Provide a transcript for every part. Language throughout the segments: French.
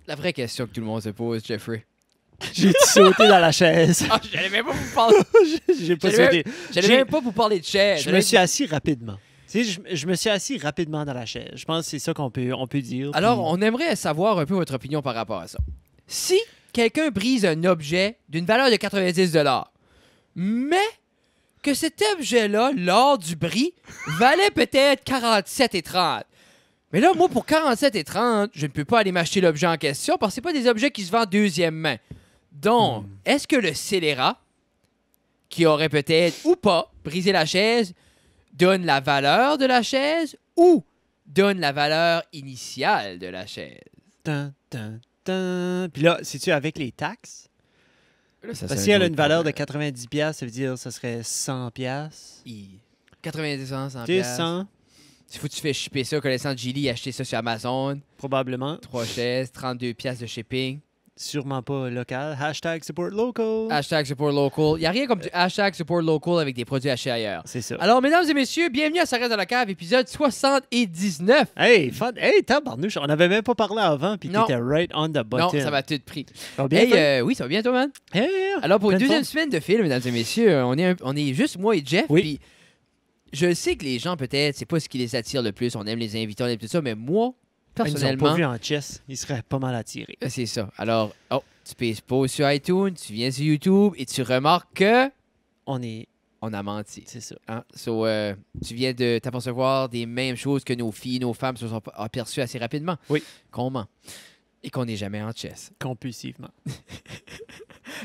La vraie question que tout le monde se pose, Jeffrey. J'ai sauté dans la chaise. Ah, j'allais même pas vous parler. J'ai pas sauté. J'allais même pas vous parler de chaise. Je me suis assis rapidement. Tu sais, je me suis assis rapidement dans la chaise. Je pense que c'est ça qu'on peut dire. Alors, puis- on aimerait savoir un peu votre opinion par rapport à ça. Si quelqu'un brise un objet d'une valeur de 90 $, mais que cet objet-là, lors du bris, valait peut-être 47,30 $. Mais là, moi, pour 47,30 $, je ne peux pas aller m'acheter l'objet en question parce que ce pas des objets qui se vendent deuxième main. Donc, est-ce que le scélérat, qui aurait peut-être ou pas brisé la chaise, donne la valeur de la chaise ou donne la valeur initiale de la chaise? Tan, tan, tan. Puis là, c'est-tu avec les taxes? Là, ça, Parce c'est que si un elle a autre une valeur de problème. 90$, ça veut dire que ça serait 100$. 90 cents, 100 Tu sais, 100, Il faut que tu fais shipper ça, connaissant Gilly, acheter ça sur Amazon. probablement. 3 chaises, 32 piastres de shipping. Sûrement pas local. Hashtag support local. Hashtag support local. Il n'y a rien comme du hashtag support local avec des produits achetés ailleurs. C'est ça. Alors, mesdames et messieurs, bienvenue à Ça reste dans la cave, épisode 79. Hey, fun. Hey, tabarnouche. On n'avait même pas parlé avant, puis Non. t'étais right on the button. Non, ça va tout pris. Ça va bien Hey, fait? oui, ça va bien, toi, man? Hey, Alors, pour une pleine deuxième forme. semaine de film, mesdames et messieurs, on est juste moi et Jeff. Oui. Puis je sais que les gens, peut-être, c'est pas ce qui les attire le plus. On aime les invités, on aime tout ça, mais moi, Ils nous ont personnellement, pas vu en chess. Ils seraient pas mal attirés. c'est ça. Alors, tu payes pause sur iTunes, tu viens sur YouTube et tu remarques que On est... on a menti. C'est ça. Hein? So, tu viens de t'apercevoir des mêmes choses que nos filles, nos femmes se sont aperçues assez rapidement. Oui. Qu'on ment. Et qu'on n'est jamais en chess. Compulsivement.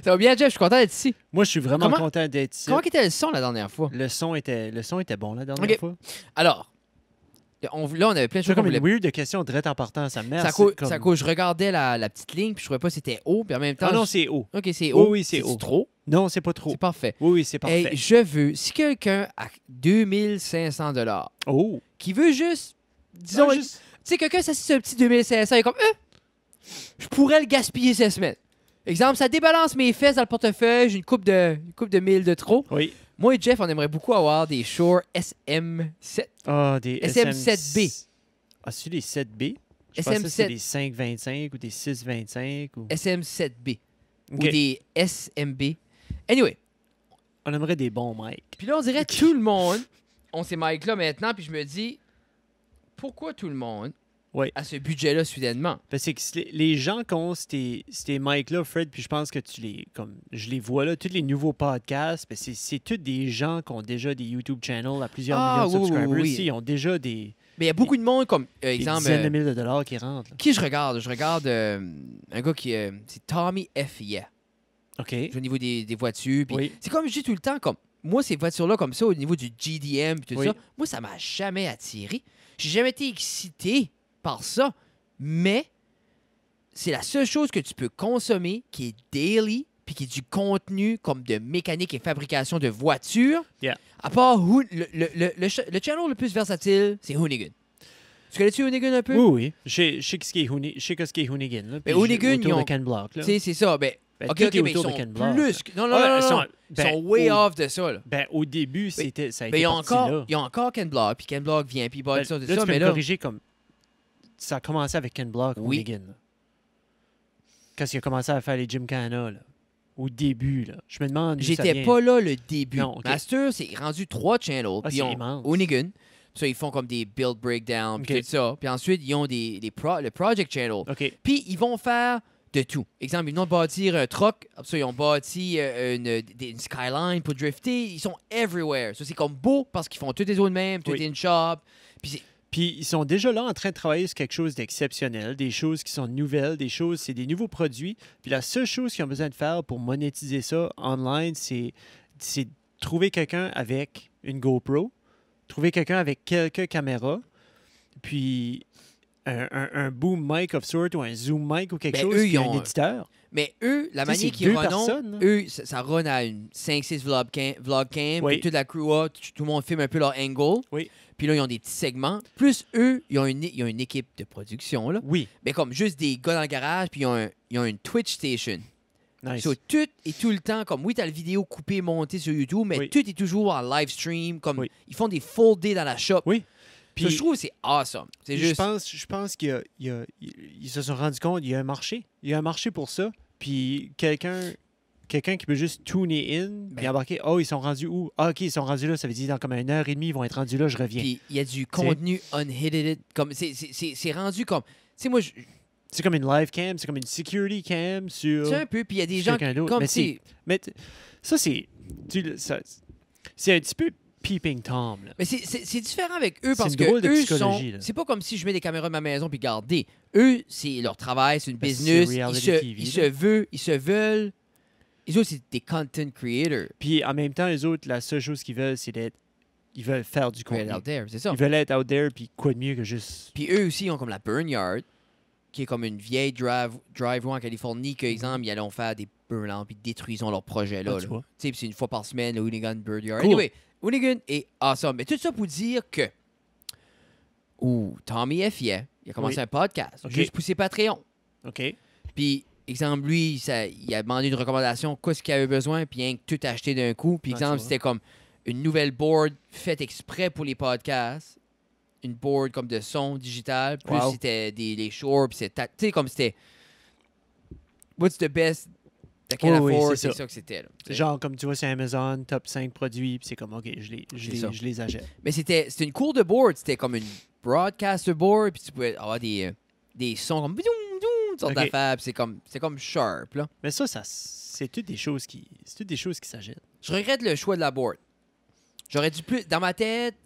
Ça va bien, Jeff? Je suis content d'être ici. Moi, je suis vraiment Comment- content d'être ici. Comment était le son la dernière fois? Le son était bon la dernière Ok. fois. Alors, là, on avait plein de C'est choses qu'on comme une voulait. weird de question direct en partant. Ça me Ça cause, je regardais la petite ligne, puis je trouvais pas que c'était haut, puis en même temps. Ah non, c'est haut. OK, c'est Oui, haut. oui, c'est haut. trop? Non, c'est pas trop. C'est parfait. Oui, oui, c'est parfait. Hey, je veux, si quelqu'un a 2500 $, Oh! qui veut juste, disons, Non, tu juste- sais, quelqu'un s'assied sur un petit 2500, il est comme, je pourrais le gaspiller cette semaine. Exemple, ça débalance mes fesses dans le portefeuille, j'ai une coupe de 1000 de trop. Oui. Moi et Jeff, on aimerait beaucoup avoir des Shure SM7. Ah, des SM7B. Ah, c'est des 7B? Je SM7. pensais que c'était des 525 ou des 625. Ou... SM7B. Ok. Ou des SMB. Anyway, On aimerait des bons mics. puis là, on dirait tout le monde ont ces mics-là maintenant, puis je me dis, pourquoi tout le monde Oui. a ce budget-là soudainement? Parce que les gens qui ont ces mics-là, Fred, puis je pense que je les vois là, tous les nouveaux podcasts, ben c'est tous des gens qui ont déjà des YouTube channels à plusieurs Ah, millions de oui, oui, subscribers. oui. Ici, ils ont déjà des Mais il y a beaucoup de monde, comme, des exemple, dizaines de milliers de dollars qui rentrent. là. qui je regarde? Je regarde un gars qui, c'est Tommy F. Yeah. OK. Au niveau des voitures. Puis Oui. c'est comme je dis tout le temps, comme moi, ces voitures-là, comme ça, au niveau du GDM, puis tout Oui. ça, moi, ça m'a jamais attiré. J'ai jamais été excité par ça. Mais c'est la seule chose que tu peux consommer qui est daily, puis qui est du contenu comme de mécanique et fabrication de voitures. Yeah. À part le channel le plus versatile, c'est Hoonigan. Tu connais-tu Hoonigan un peu? Oui, oui. Je sais ce qui est Hoonigan. Là, Mais puis Hoonigan, autour ils ont- de Ken Block. Là. Tu sais, c'est ça. Ben, Ben, OK, tout OK, est mais ils autour de sont Ken Block. plus... que- Non, non, Ah, non, ils non, sont- non. ben, Ils sont way au- off de ça, là. Ben, au début, ça a Mais été ils ont parti là. encore Ken Block, puis Ken Block vient, puis il Ben, bat ça, tout là, ça, tu peux mais me là... corriger comme... Ça a commencé avec Ken Block, Oui. Hoonigan. Là. Quand il a commencé à faire les Gymkhana, là. Au début, là. Je me demande d'où ça J'étais vient. pas là le début. Non, OK. Master, c'est rendu 3 channels. Ah, Puis c'est ils ont immense. Hoonigan. Ça, ils font comme des build breakdown, puis OK. tout ça. Puis ensuite, ils ont le Project Channel. OK. Puis ils vont faire de tout. Exemple, ils vont bâtir un truck. Après ça, ils ont bâti une skyline pour drifter. Ils sont everywhere. Ça, c'est comme beau parce qu'ils font toutes les autres mêmes, tout Oui. est une shop. Puis c'est... Puis ils sont déjà là en train de travailler sur quelque chose d'exceptionnel, des choses qui sont nouvelles, c'est des nouveaux produits. Puis la seule chose qu'ils ont besoin de faire pour monétiser ça online, c'est trouver quelqu'un avec une GoPro, trouver quelqu'un avec quelques caméras, puis un boom mic of sort ou un zoom mic ou quelque Ben, chose, eux, puis ils un ont- éditeur. Mais eux, la Tu sais, manière c'est qu'ils deux runnent, personnes, là. eux, ça run à une 5-6 vlog cam, Oui. puis toute la crew, tout le monde filme un peu leur angle. Oui. Puis là, ils ont des petits segments. Plus eux, ils ont une équipe de production, là. Oui, Mais comme juste des gars dans le garage, puis ils ont une Twitch station. nice. So, tout est tout le temps comme, oui, t'as la vidéo coupée, montée sur YouTube, mais Oui. tout est toujours en live stream. Comme, Oui. ils font des full day dans la shop. Oui. Puis, Ça, je trouve que c'est awesome. C'est je juste... pense qu'ils se sont rendus compte qu'il y a un marché. Il y a un marché pour ça. Puis quelqu'un qui peut juste tuner in puis embarquer. Oh, ils sont rendus où? Ah, OK, ils sont rendus là. Ça veut dire dans comme 1 heure et demie, ils vont être rendus là, je reviens. Puis il y a du contenu unhidden. Comme, c'est rendu comme... Tu sais, moi, C'est comme une live cam, c'est comme une security cam sur. c'est un peu, puis il y a des gens quelqu'un d'autre. comme Mais c'est... ça, c'est. C'est un petit peu Peeping Tom. Là. Mais c'est différent avec eux C'est parce une que drôle de eux psychologie, là. c'est pas comme si je mets des caméras de ma maison puis regardez. Eux, c'est leur travail, c'est une Ben, business. c'est Ils reality se, TV, ils se veulent. Les autres, c'est des content creators. Puis en même temps, les autres, la seule chose qu'ils veulent, c'est d'être. Ils veulent faire du contenu. Right out there, c'est ça. Ils veulent être out there, puis quoi de mieux que juste. Puis eux aussi, ils ont comme la Burnyard, qui est comme une vieille driveway en Californie, que, exemple, ils allons faire des burn-out puis détruisons leur projet là. Ah, tu vois. Tu sais, puis c'est une fois par semaine, le Hoonigan Birdyard. Cool. Anyway, Hoonigan est awesome. Mais tout ça pour dire que Tommy F. il a commencé Oui. un podcast, Ok. juste pour ses Patreons. OK. Puis, exemple, lui, il a demandé une recommandation, qu'est-ce qu'il avait besoin, puis rien que tout acheté d'un coup. Puis, Ah, exemple, tu vois. c'était comme une nouvelle board faite exprès pour les podcasts. Une board comme de son digital. Plus Wow. c'était les shorts, puis c'était... Tu sais, comme c'était... What's the best that can Oui, afford? c'est C'est ça. ça que c'était. Là, tu sais. Genre, comme tu vois sur Amazon, top 5 produits, puis c'est comme, OK, C'est ça. je les achète. Mais c'était une cour de board. C'était comme une broadcaster board, puis tu pouvais avoir des sons comme... Toutes sortes Ok. d'affaires, puis c'est comme sharp, là. Mais ça c'est toutes des choses qui s'achètent. Je regrette le choix de la board. J'aurais dû plus... Dans ma tête,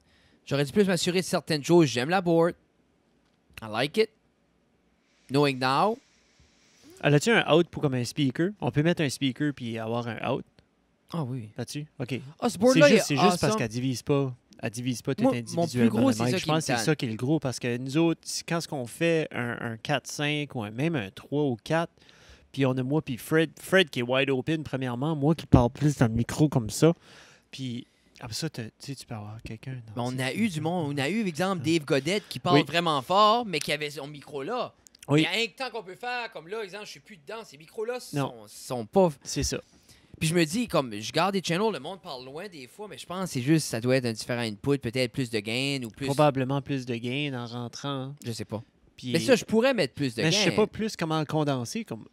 j'aurais dû plus m'assurer de certaines choses. J'aime la board. I like it. Knowing now. Alors, as-tu un out pour comme un speaker? On peut mettre un speaker puis avoir un out Ah oui. là-dessus? OK. Ah, ce board-là, C'est juste parce qu'elle divise pas. Elle divise pas tout Moi, mon individuellement. plus gros, le c'est mic. ça Je qui pense me que c'est tanne. ça qui est le gros parce que nous autres, quand on fait un 4-5 ou même un 3 ou 4, puis on a moi puis Fred qui est wide open premièrement, moi qui parle plus dans le micro comme ça, puis après ça, tu sais, tu peux avoir quelqu'un. Mais dans on ce- a eu du monde. On a eu, par exemple, Dave Godette qui parle Oui. vraiment fort, mais qui avait son micro là. Oui. Il y a un temps qu'on peut faire, comme là, exemple, je suis plus dedans. Ces micros-là Non. sont pas... C'est ça. Puis je me dis, comme, je garde des channels, le monde parle loin des fois, mais je pense que c'est juste, ça doit être un différent input, peut-être plus de gain ou plus... Probablement plus de gain en rentrant. Je sais pas. Puis, Mais ça, je pourrais mettre plus de gain. mais je sais pas plus comment le condenser. Comme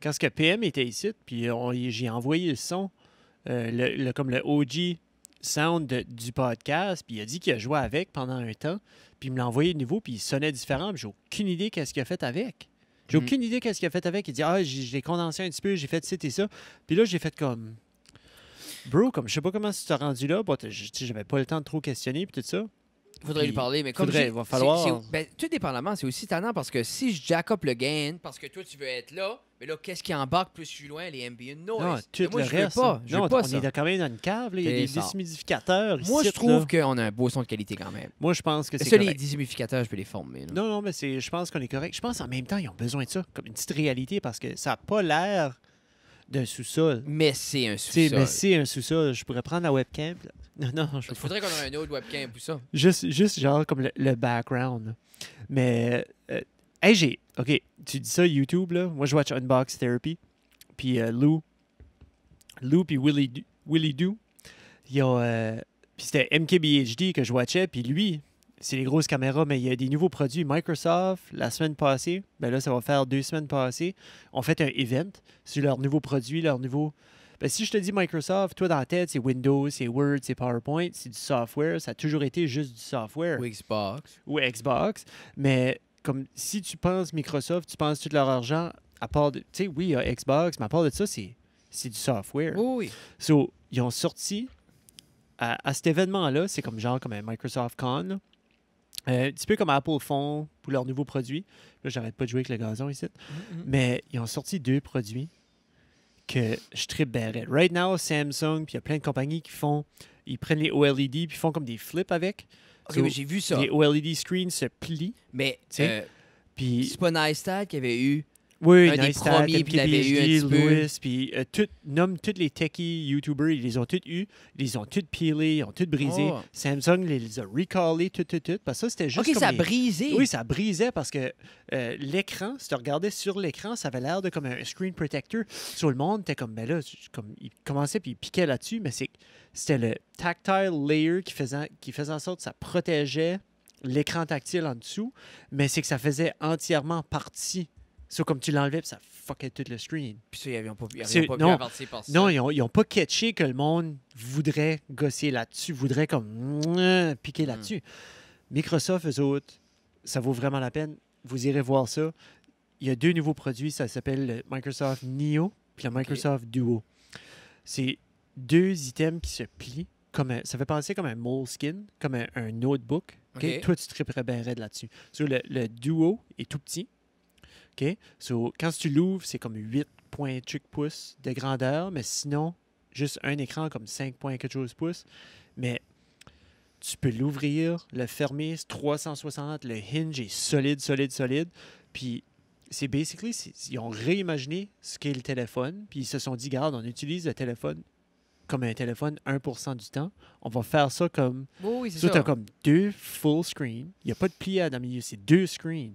quand ce que PM était ici, puis j'ai envoyé le son, comme le OG sound du podcast, puis il a dit qu'il a joué avec pendant un temps, puis il me l'a envoyé de nouveau, puis il sonnait différent, puis j'ai aucune idée qu'est-ce qu'il a fait avec. J'ai Mhm. aucune idée qu'est-ce qu'il a fait avec. Il dit, je l'ai condensé un petit peu, j'ai fait ci et ça. Puis là, j'ai fait comme... Bro, comme je sais pas comment tu t'es rendu là, tu sais, j'avais pas le temps de trop questionner, puis tout ça. Faudrait Puis, lui parler, mais comme faudrait, j'ai- il va falloir- ben, tout dépendamment, c'est aussi tannant parce que si je jack up le gain, parce que toi, tu veux être là, mais là, qu'est-ce qui embarque plus je suis loin? Les ambient noise. Non, Mais tout moi, le je veux reste. pas. Je non, veux pas on ça. est quand même dans une cave, là. Il y a C'est des ça. déshumidificateurs Moi, ici, je trouve là. qu'on a un beau son de qualité quand même. Moi, je pense que Mais c'est ça, les correct. déshumidificateurs, je peux les former. là. Non, mais je pense qu'on est correct. Je pense en même temps, ils ont besoin de ça, comme une petite réalité, parce que ça n'a pas l'air d'un sous-sol. Mais c'est un Tu sais, sous-sol. mais c'est un sous-sol. Je pourrais prendre la webcam. puis là- Non, je Il faudrait qu'on ait un autre webcam pour ça. Juste genre comme le background. là. Mais, hey, OK, tu dis ça, YouTube, là. Moi, je watch Unbox Therapy. Puis Lou puis Willie Doo. Ils ont... puis c'était MKBHD que je watchais. Puis lui, c'est les grosses caméras, mais il y a des nouveaux produits. Microsoft, la semaine passée, ben là, ça va faire 2 semaines passées, ont fait un event sur leurs nouveaux produits, leurs nouveaux... Ben, si je te dis Microsoft, toi, dans la tête, c'est Windows, c'est Word, c'est PowerPoint, c'est du software. Ça a toujours été juste du software. Ou Xbox. Ou Xbox. Mais comme si tu penses Microsoft, tu penses tout leur argent, à part de... Tu sais, oui, il y a Xbox, mais à part de ça, c'est du software. Oui. So, ils ont sorti à cet événement-là, c'est comme genre comme un Microsoft Con, là. Un petit peu comme Apple font pour leurs nouveaux produits. Là, j'arrête pas de jouer avec le gazon ici. Mais ils ont sorti 2 produits que je tripe bien raide. Right now, Samsung, puis il y a plein de compagnies qui font... Ils prennent les OLED puis ils font comme des flips avec. Ok, So, mais j'ai vu ça. les OLED screens se plient. Mais Tu sais, Puis... c'est pas Neistat qui avait eu Oui, un des Neistat, premiers, puis il avait eu un MKBHD, petit peu. Lewis, puis nomme tous les techie YouTubers, ils les ont tous eu, ils les ont tous peelés, ils ont tous brisé. Oh. Samsung les a recallés, tout, parce que ça, c'était juste OK, comme ça a les- brisé. Oui, ça brisait parce que l'écran, si tu regardais sur l'écran, ça avait l'air de comme un screen protector. Sur le monde, t'es comme, ben là, comme, il commençait puis il piquait là-dessus, mais c'était le tactile layer qui faisait en sorte que ça protégeait l'écran tactile en dessous, mais c'est que ça faisait entièrement partie. Comme tu l'enlevais, puis ça fuckait tout le screen. Puis ça, ils n'avaient pas, C'est- pas pu non. avertir par ça. Non, ils ont pas catché que le monde voudrait gosser là-dessus, voudrait comme piquer là-dessus. Microsoft, eux autres, ça vaut vraiment la peine. Vous irez voir ça. Il y a 2 nouveaux produits, ça s'appelle le Microsoft Neo puis le Microsoft Duo. C'est 2 items qui se plient. Ça fait penser comme un Moleskine, comme un notebook. OK? OK. Toi, tu triperais bien raide là-dessus. Le Duo est tout petit. OK? Quand tu l'ouvres, c'est comme 8,8 pouces de grandeur, mais sinon, juste un écran comme 5 quelque chose pouces. Mais tu peux l'ouvrir, le fermer, c'est 360, le hinge est solide. Puis c'est basically, ils ont réimaginé ce qu'est le téléphone, puis ils se sont dit, regarde, on utilise le téléphone comme un téléphone 1% du temps. On va faire ça comme... Oui, c'est Ça, ça. tu as comme 2 full screen. Il n'y a pas de pliade dans le milieu, c'est 2 screens.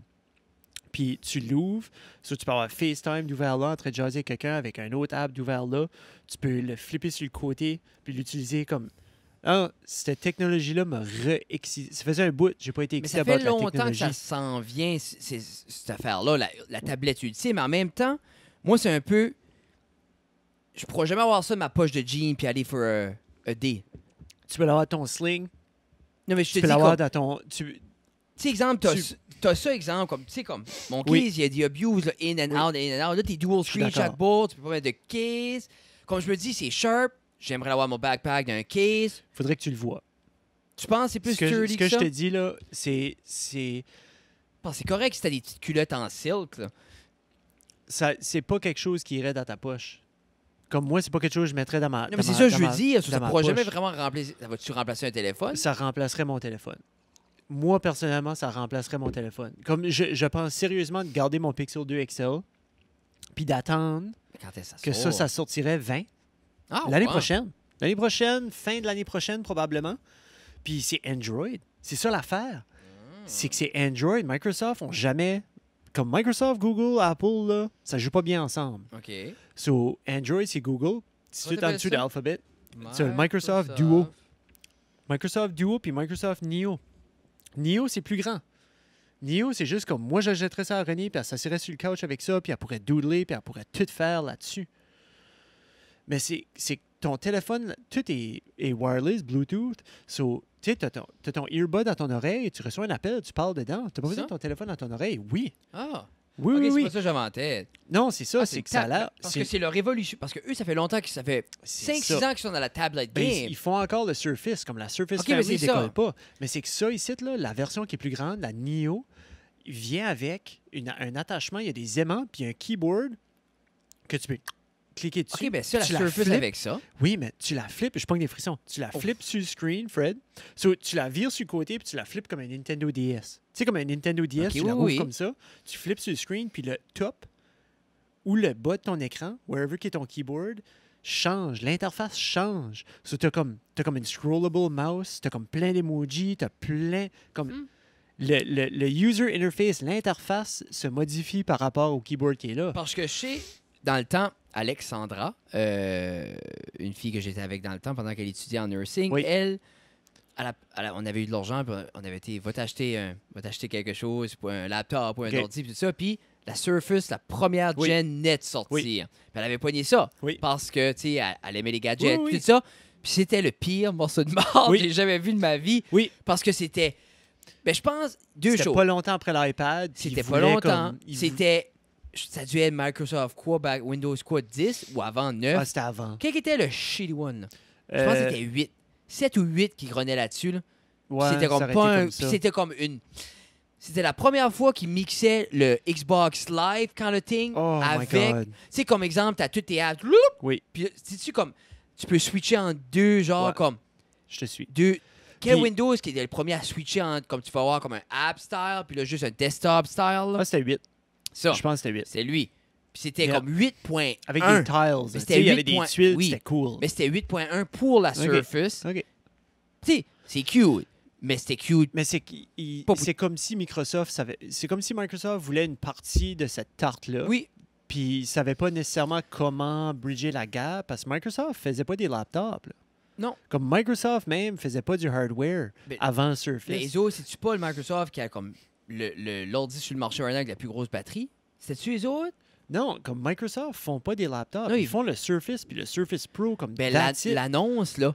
Puis tu l'ouvres, tu peux avoir FaceTime d'ouvert là, en train de jaser avec quelqu'un avec un autre app d'ouvert là. Tu peux le flipper sur le côté, puis l'utiliser comme... Ah, cette technologie-là m'a re-excité. Ça faisait un bout, j'ai pas été Mais excité ça par fait la longtemps que technologie. ça s'en vient, cette affaire-là, la tablette ultime. Mais en même temps, moi, c'est un peu... Je pourrais jamais avoir ça de ma poche de jean puis aller for a day. Tu peux l'avoir dans ton sling, Non, mais je te tu peux dis l'avoir comme... dans ton... Tu sais, exemple, t'as ça, exemple, comme, tu sais, comme, mon case, Oui. il y a des abuse, là, in and out, in and out. Là, t'es dual suis screen d'accord. chaque board, tu peux pas mettre de case. Comme je me dis, c'est sharp. J'aimerais avoir mon backpack d'un case. faudrait que tu le vois. Tu penses que c'est plus Ce que sturdy que je ça? te dis, là, c'est... Je pense que c'est correct si t'as des petites culottes en silk, là. C'est pas quelque chose qui irait dans ta poche. Comme moi, c'est pas quelque chose que je mettrais dans ma... Non, mais c'est ça que je veux dire. Ça dans ma pourra jamais poche. vraiment remplacer... Ça va-tu remplacer un téléphone? Ça remplacerait mon téléphone. Moi, personnellement, ça remplacerait mon téléphone. Comme je pense sérieusement de garder mon Pixel 2 XL, puis d'attendre Quand est-ce que ça sortirait 20 Ah, l'année ouais. prochaine. L'année prochaine, fin de l'année prochaine probablement. Puis c'est Android. C'est ça l'affaire. C'est que c'est Android. Microsoft ont jamais... Comme Microsoft, Google, Apple, là, ça joue pas bien ensemble. OK. So, Android, c'est Google. C'est Comment tout en t'appelles dessous ça? d'Alphabet. C'est le Microsoft Duo. Microsoft Duo puis Microsoft Neo. Neo, c'est plus grand. Neo, c'est juste comme moi, j'achèterais ça à René, puis elle s'assirait sur le couch avec ça, puis elle pourrait doodler, puis elle pourrait tout faire là-dessus. Mais c'est que ton téléphone, tout est wireless, Bluetooth. So, tu sais, t'as ton earbud dans ton oreille, tu reçois un appel, tu parles dedans. T'as pas besoin Ça? de ton téléphone dans ton oreille. Oui. Ah. Oui, OK, oui, c'est oui. pas ça que j'avais en tête. Non, c'est ça, Ah, c'est que ça a l'air... Parce que c'est leur évolution. Parce que eux, ça fait longtemps que ça fait 5-6 ans qu'ils sont dans la tablette Ben, game. ils font encore le Surface, comme la Surface Ok, mais Family c'est décolle ça. pas. Mais c'est que ça, ici, là, la version qui est plus grande, la Neo, vient avec un attachement, il y a des aimants, puis un keyboard que tu peux cliquer dessus. OK, ben ça, la Tu Surface flippes. avec ça. Oui, mais tu la flippes, je prends des frissons. Tu la Oh. flippes sur le screen, Fred. So, tu la vires sur le côté, puis tu la flippes comme un Nintendo DS. Tu sais, comme un Nintendo DS, Ok, tu la oui, ouvres oui. comme ça, tu flippes sur le screen, puis le top ou le bas de ton écran, wherever qui est ton keyboard, change. L'interface change. So, t'as comme une scrollable mouse, t'as comme plein d'emojis, t'as plein... comme Hmm. le user interface, l'interface se modifie par rapport au keyboard qui est là. Parce que chez, dans le temps, Alexandra, une fille que j'étais avec dans le temps pendant qu'elle étudiait en nursing, Oui. on avait eu de l'argent, puis on avait été, va t'acheter quelque chose, pour un laptop, ou un Ok. ordi, puis tout ça. Puis la Surface, la première Oui. gen net sortie. Oui. Puis elle avait pogné ça. Oui. Parce que, tu sais, elle aimait les gadgets, Oui, oui. tout ça. Puis c'était le pire morceau de mort Oui. que j'ai jamais vu de ma vie. Oui. Parce que c'était, ben je pense, deux C'était choses. pas longtemps après l'iPad. puis C'était ils pas voulaient longtemps. comme- ils C'était. Ça devait être Microsoft quoi, Windows quoi, 10 ou avant 9. Ah, c'était avant. Quel était le shitty one? Là? Je pense que c'était 8. 7 ou 8 qui grenaient là-dessus. Là. Puis Ouais, c'était ça comme aurait pas été un. comme Puis ça. c'était comme une. C'était la première fois qu'ils mixaient le Xbox Live quand le thing Oh my avec. God. Tu sais, comme exemple, t'as toutes tes apps. Loup! Oui, Puis sais-tu comme. Tu peux switcher en deux, genre Ouais. comme. je te suis. Deux. Quel Puis- Windows qui est le premier à switcher en. Comme tu vas avoir comme un app style, puis là juste un desktop style. Là. Ah, c'était 8. Ça. Je pense que c'était 8. C'est lui. Puis c'était Yeah. comme 8.1. Avec des tiles. Mais Tu sais, il y avait des 8 tuiles, oui. c'était cool. Mais c'était 8.1 pour la Surface. OK. Tu sais, c'est cute. Mais c'était cute. Mais c'est Pas- c'est comme si c'est comme si Microsoft voulait une partie de cette tarte-là. Oui. Puis ils savaient pas nécessairement comment bridger la gap parce que Microsoft faisait pas des laptops. Là. Non. Comme Microsoft même faisait pas du hardware Mais- avant le Surface. Mais les autres, c'est-tu pas le Microsoft qui a comme l'ordi sur le marché maintenant avec la plus grosse batterie? C'est-tu les autres? Non, comme Microsoft font pas des laptops. Non, ils ils- font le Surface puis le Surface Pro comme Ben, that's it. l'annonce, là,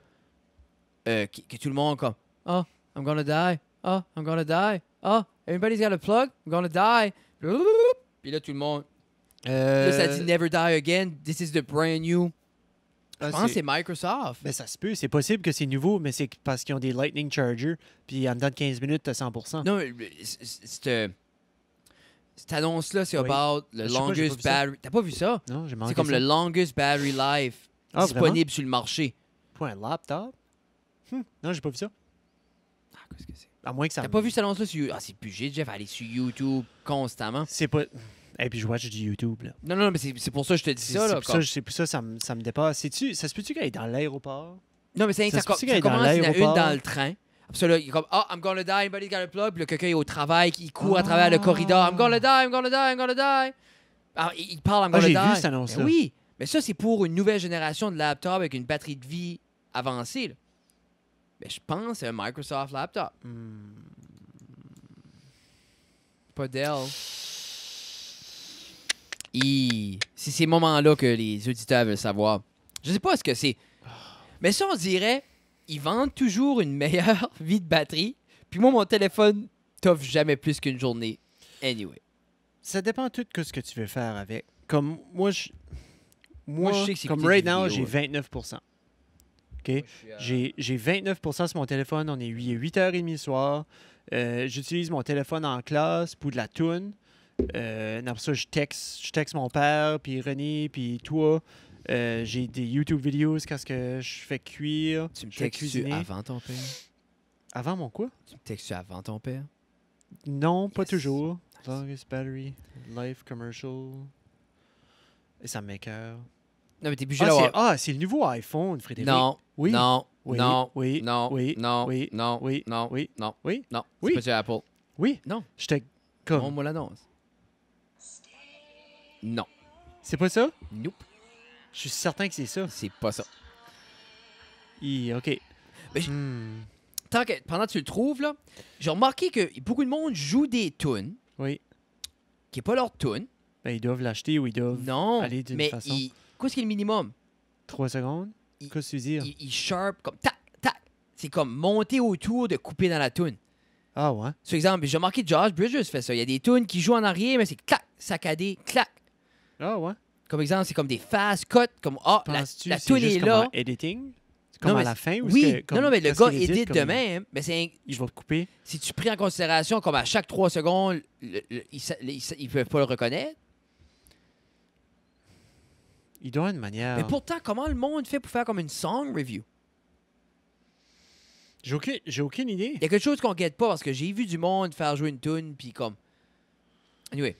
que tout le monde comme « Oh, I'm gonna die. Oh, I'm gonna die. Oh, everybody's got a plug. I'm gonna die. » Puis là, tout le monde... Là, ça dit « Never die again. This is the brand new. » Je pense que c'est Microsoft. Ben, ça se peut. C'est possible que c'est nouveau, mais c'est parce qu'ils ont des Lightning Chargers puis en dedans de 15 minutes, t'as 100%. Non, mais cette annonce-là, c'est Oui. about le Je sais pas, j'ai pas longest vu ça. battery... T'as pas vu ça? Non, j'ai manqué C'est comme ça. le longest battery life Ah, disponible sur le marché. Pour un laptop? Non, j'ai pas vu ça. Ah, qu'est-ce que c'est? À moins que ça T'as me- pas vu cette annonce-là sur... Ah, c'est budget, Jeff, aller sur YouTube constamment. C'est pas... Et puis je watch du YouTube, là. Non, non, mais c'est pour ça que je te dis ça, là. C'est pour ça, ça me dépasse. Ça se peut-tu qu'elle est dans l'aéroport? Non, mais c'est Ça se peut-tu qu'elle est ça dans commence, il y en a une l'aéroport? dans le train. Après ça, là, il est comme, I'm gonna die, anybody's got a plug. Puis là, quelqu'un est au travail, il court à travers le corridor. I'm gonna die, I'm gonna die, I'm gonna die. Alors, il parle, I'm gonna j'ai die. vu cette annonce-là. Ben oui, mais ça, c'est pour une nouvelle génération de laptop avec une batterie de vie avancée, là. Mais je pense que c'est un Microsoft laptop. Pas Dell. C'est ces moments-là que les auditeurs veulent savoir. Je sais pas ce que c'est. Mais ça, on dirait, ils vendent toujours une meilleure vie de batterie. Puis moi, mon téléphone t'offre jamais plus qu'une journée. Anyway. Ça dépend tout de ce que tu veux faire avec. Comme moi, Moi, je sais que c'est comme écouter right des now, vidéos, j'ai 29%. OK? J'ai 29% sur mon téléphone. On est 8h30 le soir. J'utilise mon téléphone en classe pour de la toune. Après ça, je texte mon père, puis René, puis toi. J'ai des YouTube vidéos quand que je fais cuire. Tu me je fais textes cuisiner. avant ton père? Avant mon quoi? Tu me textes avant ton père? Non, pas Yes. toujours. Longest battery, life commercial. Et ça m'écoeure. Non, mais t'es obligé d'avoir... C'est le nouveau iPhone, Frédéric. Non, Oui. non, Oui. non, Oui. non, Oui. non, Oui. non, Oui. non, Oui. non, Oui. non. Oui. C'est pas sur Apple. Oui. Non. J'étais comme. On me l'annonce. Non. C'est pas ça? Nope. Je suis certain que c'est ça. C'est pas ça. OK. Mais Tant que, pendant que tu le trouves, là, j'ai remarqué que beaucoup de monde joue des tunes Oui. qui n'est pas leur tune. Ben, ils doivent l'acheter ou ils doivent Non, aller d'une mais façon. qu'est-ce qui est le minimum? 3 secondes? Il- Qu'est-ce que tu veux dire? Il sharp comme tac, tac. C'est comme monter autour de couper dans la tune. Ah ouais? Par exemple, j'ai remarqué Josh Bridges fait ça. Il y a des tunes qui jouent en arrière, mais c'est clac, saccadé, clac. Ah ouais? Comme exemple, c'est comme des fast cuts, comme la Penses-tu la que c'est tune juste est comme là. en editing? C'est comme Non, à mais la fin? Ou Oui, est-ce que, comme, non, mais le quand gars il édite comme de même, mais Il va couper? si tu prends en considération comme à chaque 3 secondes, ils peuvent pas le reconnaître. Il doit avoir une manière. Mais pourtant, comment le monde fait pour faire comme une song review? J'ai aucune idée. Il y a quelque chose qu'on guette pas parce que j'ai vu du monde faire jouer une tune puis comme. Anyway.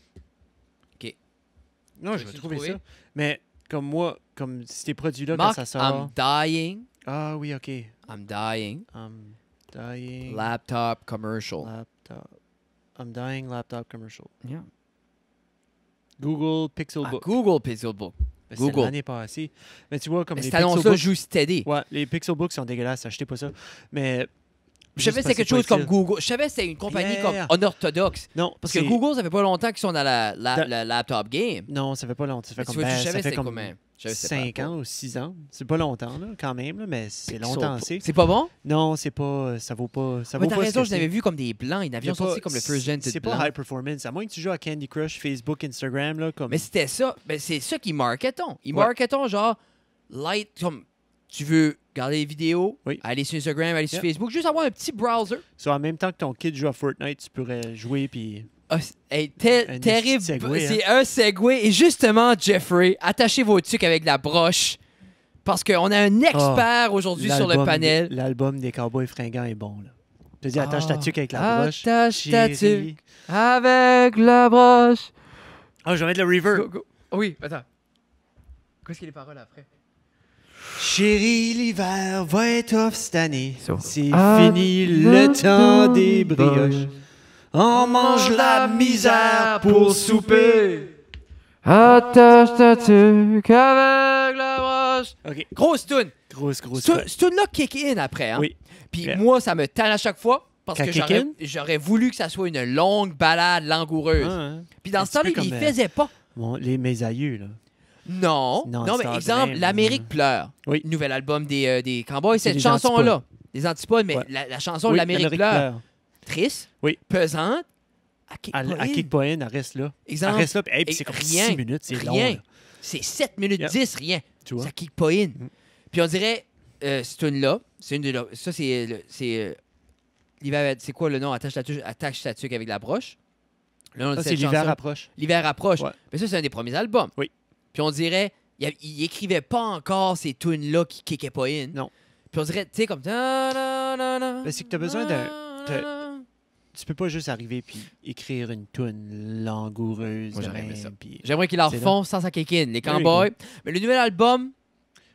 Non, je Veux-tu vais trouver trouver? ça. Mais comme moi, comme ces produits-là, quand Mark, ça sort. I'm dying. Ah oui, OK. I'm dying. I'm dying. Laptop commercial. Laptop. I'm dying laptop commercial. Yeah. Google Ah, Pixelbook. Google Pixelbook. Ben, Google. c'était l'année passée. Mais tu vois, comme Mais les cette annonce-là Pixelbooks... joue steady. Ouais, les Pixelbooks sont dégueulasses. Achetez pas ça. Mais... Je savais que c'était quelque chose comme Google. Je savais que c'était une compagnie Yeah. comme unorthodoxe. Non, Parce que c'est- Google, ça fait pas longtemps qu'ils sont dans la laptop game. Non, ça fait pas longtemps. Ça fait Mais comme, tu vois, je ça savais fait c'était comme combien. Je savais que c'était 5 pas ans ou 6 ans. C'est pas longtemps, là, quand même, là, mais c'est longtemps assez. C'est pas bon? Non, c'est pas... Ça vaut pas... Ça Mais vaut t'as pas raison, ce je que l'avais c'est. vu comme des blancs. Ils n'avaient C'est sorti pas- comme le first gen C'est blanc. pas high performance. À moins que tu joues à Candy Crush, Facebook, Instagram, là, comme... Mais c'était ça. Ben, c'est ça qu'ils marketons. Ils Ouais. marketons genre light, comme tu veux regarder les vidéos, Oui. aller sur Instagram, aller sur Yeah. Facebook, juste avoir un petit browser. So, en même temps que ton kid joue à Fortnite, tu pourrais jouer, puis... Ah, hey, Un terrible. esti de segway, hein. C'est un segway. Et justement, Jeffrey, attachez vos trucs avec la broche. Parce qu'on a un expert aujourd'hui sur le L'album- panel. L'album des Cowboys fringants est bon, là. Je te dis, attache ta tuque avec la broche. Attache ta Chérie. tuque avec la broche. Ah, je vais mettre le reverb. Go, go. Oui, attends. Qu'est-ce qu'il y a les paroles après? Chérie, l'hiver va être off cette année. So. C'est fini le temps des brioches. On mange la misère pour souper. Attache ta tuque avec la broche. OK. Grosse toune. Grosse. Ce toune-là kick in après, hein? Oui. Puis Yeah. moi, ça me tanne à chaque fois parce Qu'elle que kick in? j'aurais voulu que ça soit une longue balade langoureuse. Puis dans Un ce temps-là, petit peu il comme, faisait pas. mes aïeux, là. Non, Non, mais Star exemple, Dream, L'Amérique pleure. Oui. Nouvel album des Cowboys. C'est Cette les chanson-là, les antipodes, mais Ouais. la chanson Oui, L'Amérique pleure. Triste, Oui. pesante, À Kick Point, elle reste là. Exemple, Elle reste là, puis et c'est comme rien, 6 minutes, c'est long. rien. Là. C'est 7 minutes Yeah. 10, rien. Tu vois? Ça kick pas in. Mm. Puis on dirait, cette tune-là, c'est une de leurs- ça, l'hiver, c'est quoi le nom? Attache ta tuque avec la broche. Le nom de Ça, c'est cette l'hiver chanson. approche. L'hiver approche. Ouais. Mais ça, c'est un des premiers albums. Oui. Puis on dirait, il écrivait pas encore ces tunes-là qui kickaient pas in. Non. Puis on dirait, tu sais, comme... Ben, c'est que t'as besoin Tu peux pas juste arriver puis écrire une toune langoureuse. Moi, de j'aurais aimé même, ça. puis- J'aimerais qu'ils la C'est refont sans ça kick in. Les Very Cowboys. Mais le nouvel album,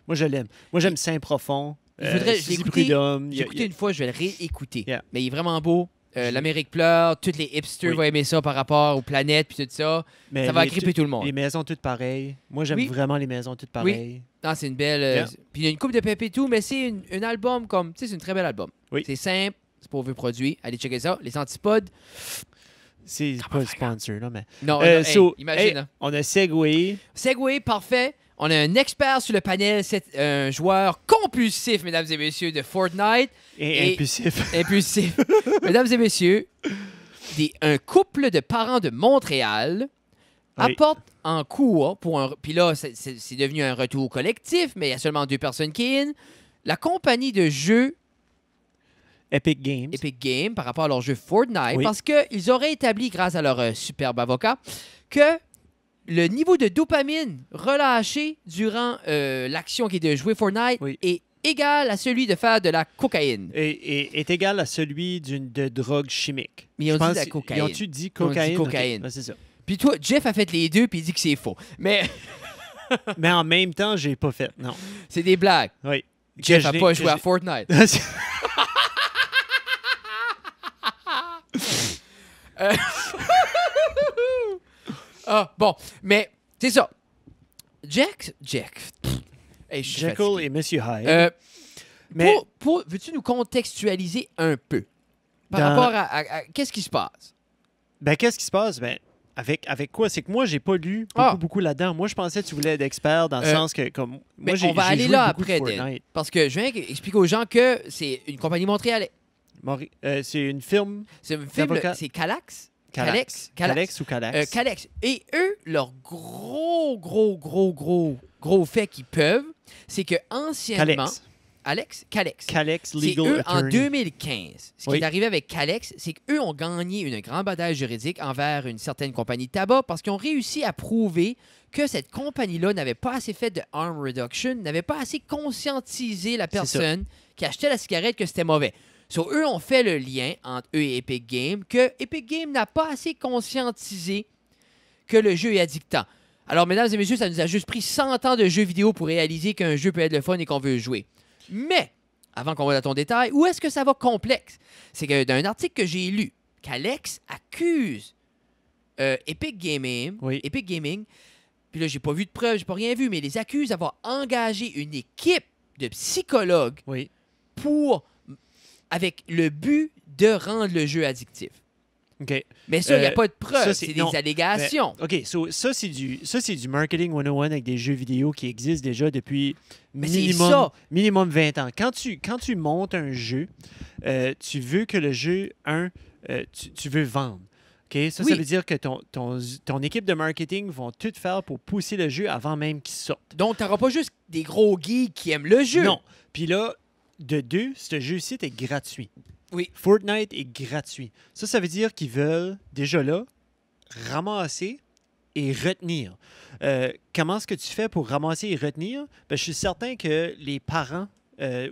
Moi, je l'aime. Moi, j'aime Saint-Profond. Je voudrais- je l'ai Suzy écouté. Prudhomme. j'ai écouté une fois, je vais le réécouter. Yeah. Mais il est vraiment beau. L'Amérique pleure, tous les hipsters Oui. vont aimer ça par rapport aux planètes puis tout ça. Mais Ça va les- agripper tout le monde. Les maisons toutes pareilles. Moi, j'aime Oui. vraiment les maisons toutes pareilles. Non, c'est une belle. Yeah. Puis il y a une coupe de pep et tout, mais c'est un album comme. Tu sais, c'est un très bel album. Oui. C'est simple, c'est pas vieux produit. Allez checker ça. Les antipodes. C'est Ah, pas bah, le sponsor, là, mais... Non, imagine. hey, hein. on a Segway. Segway, parfait. On a un expert sur le panel, c'est un joueur compulsif, mesdames et messieurs, de Fortnite. Et Et- impulsif. Impulsif. Mesdames et messieurs, un couple de parents de Montréal Oui. apporte en cours pour un. Puis là, c'est devenu un retour collectif, mais il y a seulement 2 personnes qui in. La compagnie de jeux Epic Games. Epic Games par rapport à leur jeu Fortnite, Oui. parce qu'ils auraient établi, grâce à leur superbe avocat, que le niveau de dopamine relâché durant l'action qui est de jouer Fortnite Oui. est égal à celui de faire de la cocaïne. Est égal à celui de drogue chimique. Mais ils ont Je dit pense- de la cocaïne. Ils ont-tu dit Ils ont dit cocaïne? cocaïne. Ok, ben, c'est ça. Puis toi, Jeff a fait les deux, puis il dit que c'est faux. Mais Mais en même temps, j'ai pas fait, non. c'est des blagues. Oui. Jeff Que n'a je pas l'ai- joué que à Fortnite. je- Ah, bon, mais c'est ça. Jack. Hey, je suis Jekyll fatigué. et Monsieur Hyde. Mais Mais veux-tu nous contextualiser un peu par Dans- rapport à qu'est-ce qui se passe? ben, qu'est-ce qui se passe? Ben, avec quoi? C'est que moi, j'ai pas lu Ah. beaucoup là-dedans. Moi, je pensais que tu voulais être expert dans le sens que, comme, mais moi, j'ai on va j'ai aller joué là beaucoup de après, Dan. Fortnite. Parce que je viens expliquer aux gens que c'est une compagnie montréalaise. C'est une film C'est un film, D'avocat. c'est Calax? Calax. Calax ou Calax? Calex. Et eux, leur gros fait qu'ils peuvent, c'est que anciennement... Calex. Calex. Calex C'est Legal eux, en Attorney. 2015, ce qui Oui. est arrivé avec Calex, c'est qu'eux ont gagné une grande bataille juridique envers une certaine compagnie de tabac parce qu'ils ont réussi à prouver que cette compagnie-là n'avait pas assez fait de harm reduction, n'avait pas assez conscientisé la C'est ça. personne qui achetait la cigarette que c'était mauvais. So, eux ont fait le lien entre eux et Epic Games, que Epic Games n'a pas assez conscientisé que le jeu est addictant. Alors, mesdames et messieurs, ça nous a juste pris 100 ans de jeux vidéo pour réaliser qu'un jeu peut être le fun et qu'on veut jouer. Mais, avant qu'on va dans ton détail, où est-ce que ça va complexe? C'est que d'un article que j'ai lu, qu'Alex accuse Epic Gaming, Oui. puis là, j'ai pas vu de preuves, j'ai pas rien vu, mais les accuse d'avoir engagé une équipe de psychologues Oui. avec le but de rendre le jeu addictif. OK. Mais ça, il n'y a Euh, pas de preuves, ça, c'est non, des allégations. OK, ça, c'est du marketing 101 avec des jeux vidéo qui existent déjà depuis Mais c'est ça. minimum 20 ans. Quand tu montes un jeu, tu veux que le jeu, tu veux vendre. OK? Ça Oui. veut dire que ton équipe de marketing vont tout faire pour pousser le jeu avant même qu'il sorte. Donc, tu n'auras pas juste des gros geeks qui aiment le jeu. Non. Puis là, de deux, ce jeu-ci est gratuit. Oui. Fortnite est gratuit. Ça veut dire qu'ils veulent, déjà là, ramasser et retenir. Comment est-ce que tu fais pour ramasser et retenir? Ben, je suis certain que les parents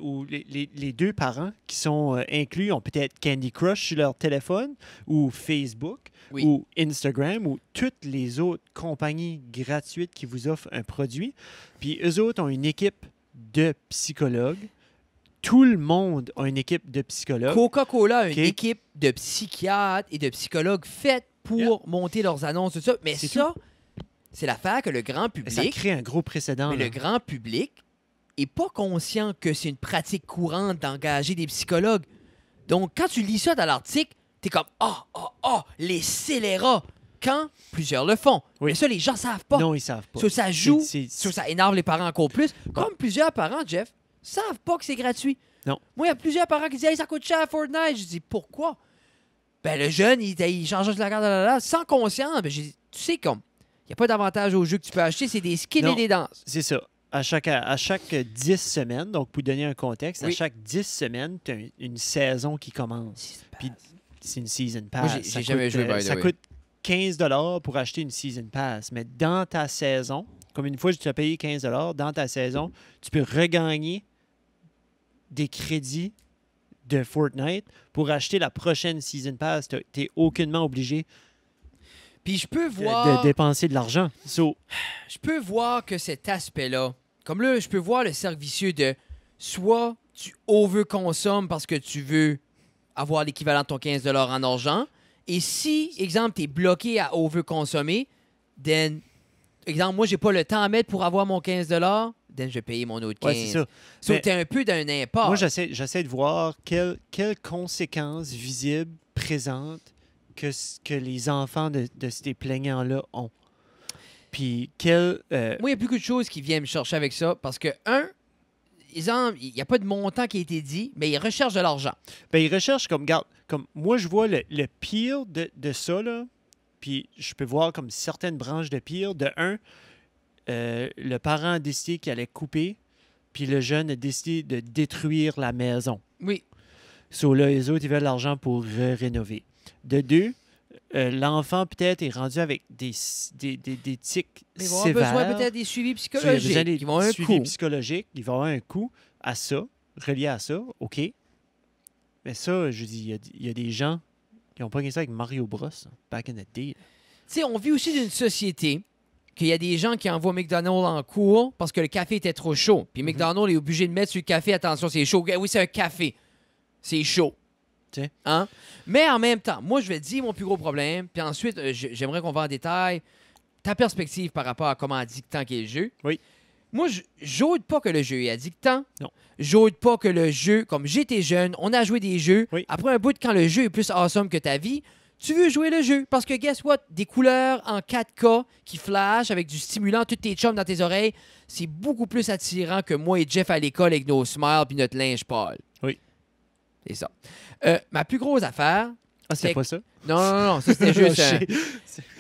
ou les deux parents qui sont inclus ont peut-être Candy Crush sur leur téléphone ou Facebook Oui. ou Instagram ou toutes les autres compagnies gratuites qui vous offrent un produit. Puis eux autres ont une équipe de psychologues. Tout le monde a une équipe de psychologues. Coca-Cola a une OK. équipe de psychiatres et de psychologues faite pour monter leurs annonces, tout ça. Mais C'est ça, c'est l'affaire que le grand Mais ça public, crée un gros précédent. mais là. le grand public est pas conscient que c'est une pratique courante d'engager des psychologues. Donc, quand tu lis ça dans l'article, t'es comme « les scélérats ». Quand plusieurs le font. Oui. Mais ça, les gens savent pas. Non, ils savent pas. Ça joue, C'est- ça énerve les parents encore plus. Comme plusieurs parents, Jeff, savent pas que c'est gratuit. Non. Moi, il y a plusieurs parents qui disent « Hey, ça coûte cher à Fortnite ». Je dis « Pourquoi? » Ben, le jeune, il change juste la carte sans conscience. Ben, j'ai dit, tu sais comme, il n'y a pas d'avantage au jeu que tu peux acheter, c'est des skins Non. et des danses. C'est ça. À chaque 10 semaines, donc pour donner un contexte, à Oui. chaque 10 semaines, tu as une saison qui commence. Puis c'est une season pass. Moi, j'ai Ça jamais coûte, joué, by the ça way. coûte 15 pour acheter une season pass. Mais dans ta saison, comme une fois tu as payé 15 dans ta saison, tu peux regagner des crédits de Fortnite pour acheter la prochaine season pass. Tu n'es aucunement obligé Puis je peux de voir, dépenser de l'argent. So, je peux voir que cet aspect-là, comme là, je peux voir le cercle vicieux de soit tu overconsommes parce que tu veux avoir l'équivalent de ton 15 $ en argent, et si, exemple, tu es bloqué à overconsommer, then, exemple, moi, j'ai pas le temps à mettre pour avoir mon 15 $, then je vais payer mon autre 15. ouais, c'est ça. So, Mais- t'es un peu d'un impasse. Moi, j'essaie de voir quelles conséquences visibles, présentes, que les enfants de ces plaignants-là ont. Puis, Moi, il y a beaucoup de choses qui viennent me chercher avec ça parce que, exemple, il n'y a pas de montant qui a été dit, mais ils recherchent de l'argent. ben, ils recherchent comme, regarde, comme moi, je vois le pire de ça, là, puis je peux voir comme certaines branches de pire. De un, le parent a décidé qu'il allait couper, puis le jeune a décidé de détruire la maison. Oui. So là, les autres, ils veulent l'argent pour rénover. De deux, l'enfant peut-être est rendu avec des tics Mais ils vont avoir sévères. besoin peut-être des suivis So, il y a besoin psychologiques des qui vont avoir un suivis coût. psychologiques. Il va avoir un coût à ça, relié à ça, OK. Mais ça, je dis, il y a des gens qui ont pas gagné ça avec Mario Bros, hein, back in the day. Tu sais, on vit aussi d'une société qu'il y a des gens qui envoient McDonald's en cours parce que le café était trop chaud. Puis McDonald's est obligé de mettre sur le café, attention, c'est chaud. Oui, c'est un café. C'est chaud. Tiens. Hein? Mais en même temps, moi, je vais te dire mon plus gros problème. Puis ensuite, j'aimerais qu'on va en détail ta perspective par rapport à comment addictant qu'est le jeu. Oui. Moi, j'ôte pas que le jeu est addictant. Non. J'ôte pas que le jeu, comme j'étais jeune, on a joué des jeux. Oui. Après un bout, quand le jeu est plus awesome que ta vie, tu veux jouer le jeu. Parce que, guess what? Des couleurs en 4K qui flashent avec du stimulant, toutes tes chums dans tes oreilles, c'est beaucoup plus attirant que moi et Jeff à l'école avec nos smiles puis notre linge pâle. Oui. C'est ça. Ma plus grosse affaire... Ah, c'était C'est- pas ça? Non, ça c'était juste... Je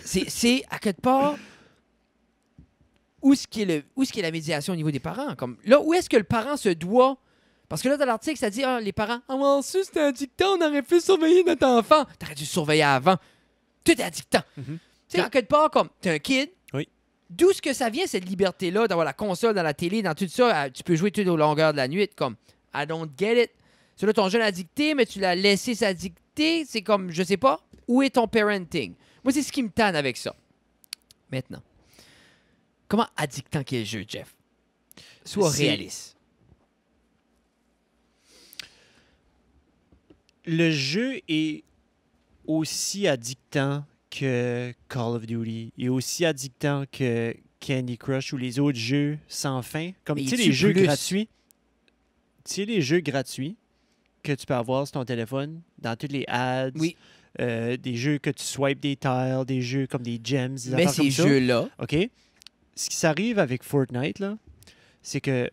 sais. c'est à quelque part où est-ce qu'est la médiation au niveau des parents. Comme, là, où est-ce que le parent se doit... Parce que là, dans l'article, ça dit, les parents, « Ah, mon Dieu, c'était addictant, on aurait pu surveiller notre enfant. » T'aurais dû le surveiller avant. Tout est addictant. Mhm. Tu sais, à quelque part, comme, t'es un kid. Oui. D'où est-ce que ça vient, cette liberté-là, d'avoir la console dans la télé, dans tout ça, tu peux jouer tout au longueur de la nuit, comme, I don't get it. C'est là, ton jeune addicté, mais tu l'as laissé s'addicter. C'est comme, je sais pas, où est ton parenting? Moi, c'est ce qui me tanne avec ça. Maintenant, comment addictant qu'est le jeu, Jeff? Sois C'est- réaliste. Le jeu est aussi addictant que Call of Duty. Il est aussi addictant que Candy Crush ou les autres jeux sans fin. Comme Mais tu sais, es-tu les jeux plus? gratuits. Tu sais, les jeux gratuits que tu peux avoir sur ton téléphone, dans toutes les ads, Oui. des jeux que tu swipes des tiles, des jeux comme des gems, des Mais affaires ces comme ça. jeux-là, OK? Ce qui s'arrive avec Fortnite, là, c'est que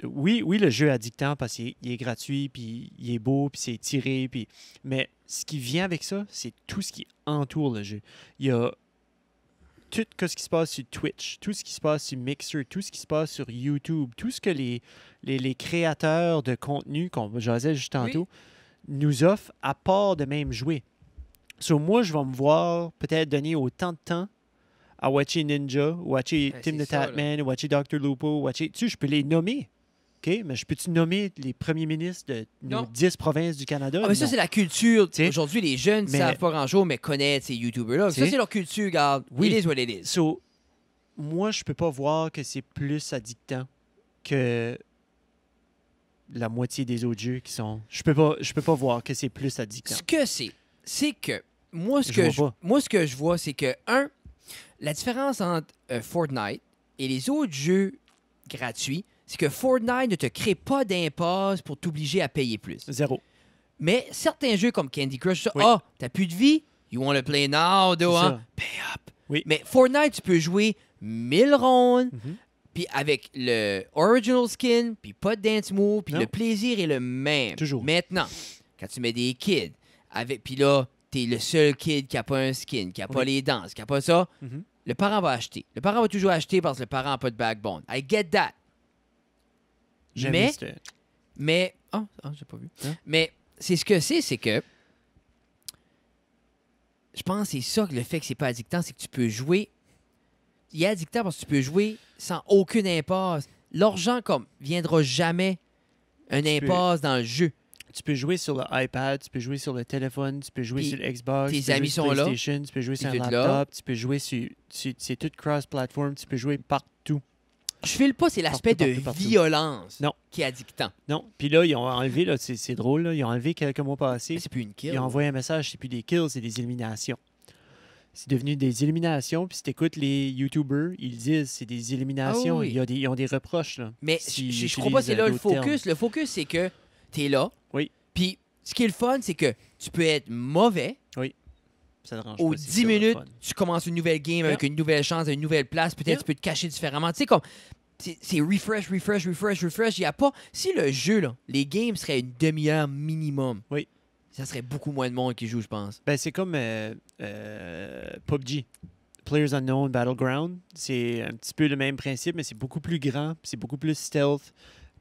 oui, le jeu est addictant parce qu'il est gratuit, puis il est beau, puis c'est tiré, puis mais ce qui vient avec ça, c'est tout ce qui entoure le jeu. Il y a tout ce qui se passe sur Twitch, tout ce qui se passe sur Mixer, tout ce qui se passe sur YouTube, tout ce que les créateurs de contenu, qu'on jasait juste tantôt, nous offrent à part de même jouer. So, moi, je vais me voir peut-être donner autant de temps à watcher Ninja, watcher Ben, Tim c'est the ça, Tatman, watcher Dr. Lupo, watcher... Tu sais, je peux les nommer. OK, mais je peux-tu nommer les premiers ministres de nos Non. 10 provinces du Canada? Ah, mais ça, Non. c'est la culture. T'sais, Aujourd'hui, les jeunes ne mais- savent pas grand-chose, mais connaissent ces YouTubers-là. Ça, T'sais, c'est leur culture, regarde. oui. It is what it is. So, moi, je peux pas voir que c'est plus addictant que la moitié des autres jeux qui sont... Je peux pas voir que c'est plus addictant. Ce que c'est que moi, Je vois pas. ce que je vois, c'est que, la différence entre Fortnite et les autres jeux gratuits, c'est que Fortnite ne te crée pas d'impasse pour t'obliger à payer plus. 0. Mais certains jeux comme Candy Crush, Oui. t'as plus de vie, you want to play now, though, C'est hein? ça. Pay up. Oui. Mais Fortnite, tu peux jouer 1000 rondes, Mhm. puis avec le original skin, puis pas de dance move, puis Non. le plaisir est le même. Toujours. Maintenant, quand tu mets des kids, puis là, t'es le seul kid qui a pas un skin, qui a pas Oui. les danses, qui a pas ça, Mhm. le parent va acheter. Le parent va toujours acheter parce que le parent n'a pas de backbone. I get that. J'aime Mais- cette- Mais. J'ai pas vu. Hein? Mais c'est ce que c'est que. Je pense que c'est ça que le fait que c'est pas addictant, c'est que tu peux jouer. Il est addictant parce que tu peux jouer sans aucune impasse. L'argent, comme, viendra jamais un peux- impasse dans le jeu. Tu peux jouer sur le iPad, tu peux jouer sur le téléphone, tu peux jouer Puis sur le Xbox, tes tu peux amis jouer sur sont là, PlayStation, tu peux jouer sur un puis tout laptop, là. tu peux jouer sur... C'est tout cross-platform, tu peux jouer partout. Je file pas, c'est l'aspect de partout. violence Non. qui est addictant. Non. Puis là, ils ont enlevé, là, c'est drôle, là, ils ont enlevé quelques mois passés. Mais c'est plus une kill. Ils ont envoyé un message, c'est plus des kills, c'est des éliminations. C'est devenu des éliminations, puis si t'écoutes les YouTubers, ils disent c'est des éliminations. Ah oui. Ils ont des reproches, là. Mais S'ils je crois pas que c'est là le utilisent d'autres focus. Le focus, c'est que t'es là. Oui. Puis ce qui est le fun, c'est que tu peux être mauvais. Ça dérange Aux pas, c'est 10 ça, le minutes, fun. tu commences une nouvelle game avec une nouvelle chance, une nouvelle place. Peut-être Yeah. tu peux te cacher différemment. Tu sais, comme. C'est refresh, refresh, refresh, refresh. Il y a pas. Si le jeu, là, les games seraient une demi-heure minimum. Oui. Ça serait beaucoup moins de monde qui joue, je pense. Ben, c'est comme PUBG. Players Unknown Battleground. C'est un petit peu le même principe, mais c'est beaucoup plus grand, c'est beaucoup plus stealth.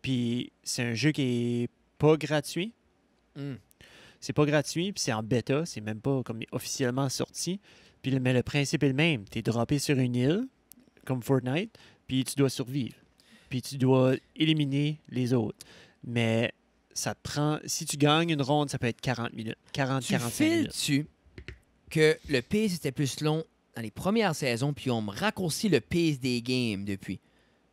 Puis c'est un jeu qui est pas gratuit. Mm. C'est pas gratuit, puis c'est en bêta, c'est même pas comme officiellement sorti. Puis mais le principe est le même. Tu es droppé sur une île, comme Fortnite, puis tu dois survivre. Puis tu dois éliminer les autres. Mais ça te prend... Si tu gagnes une ronde, ça peut être 40 minutes. 40-45 minutes. Files-tu que le pace était plus long dans les premières saisons, puis on me raccourci le pace des games depuis?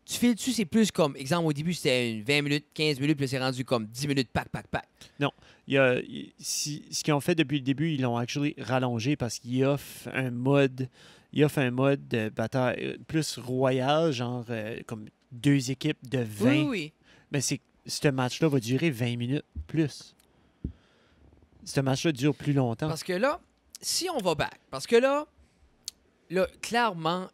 Tu files-tu, c'est plus comme... Exemple, au début, c'était une 20 minutes, 15 minutes, puis là, c'est rendu comme 10 minutes, pack, pack, pack. Ce qu'ils ont fait depuis le début, ils l'ont actually rallongé parce qu'ils offrent un mode... Ils offrent un mode de bataille plus royal, genre comme 2 équipes de 20. Oui, oui. Mais ce match-là va durer 20 minutes plus. Ce match-là dure plus longtemps. Parce que là, si on va back, parce que là clairement,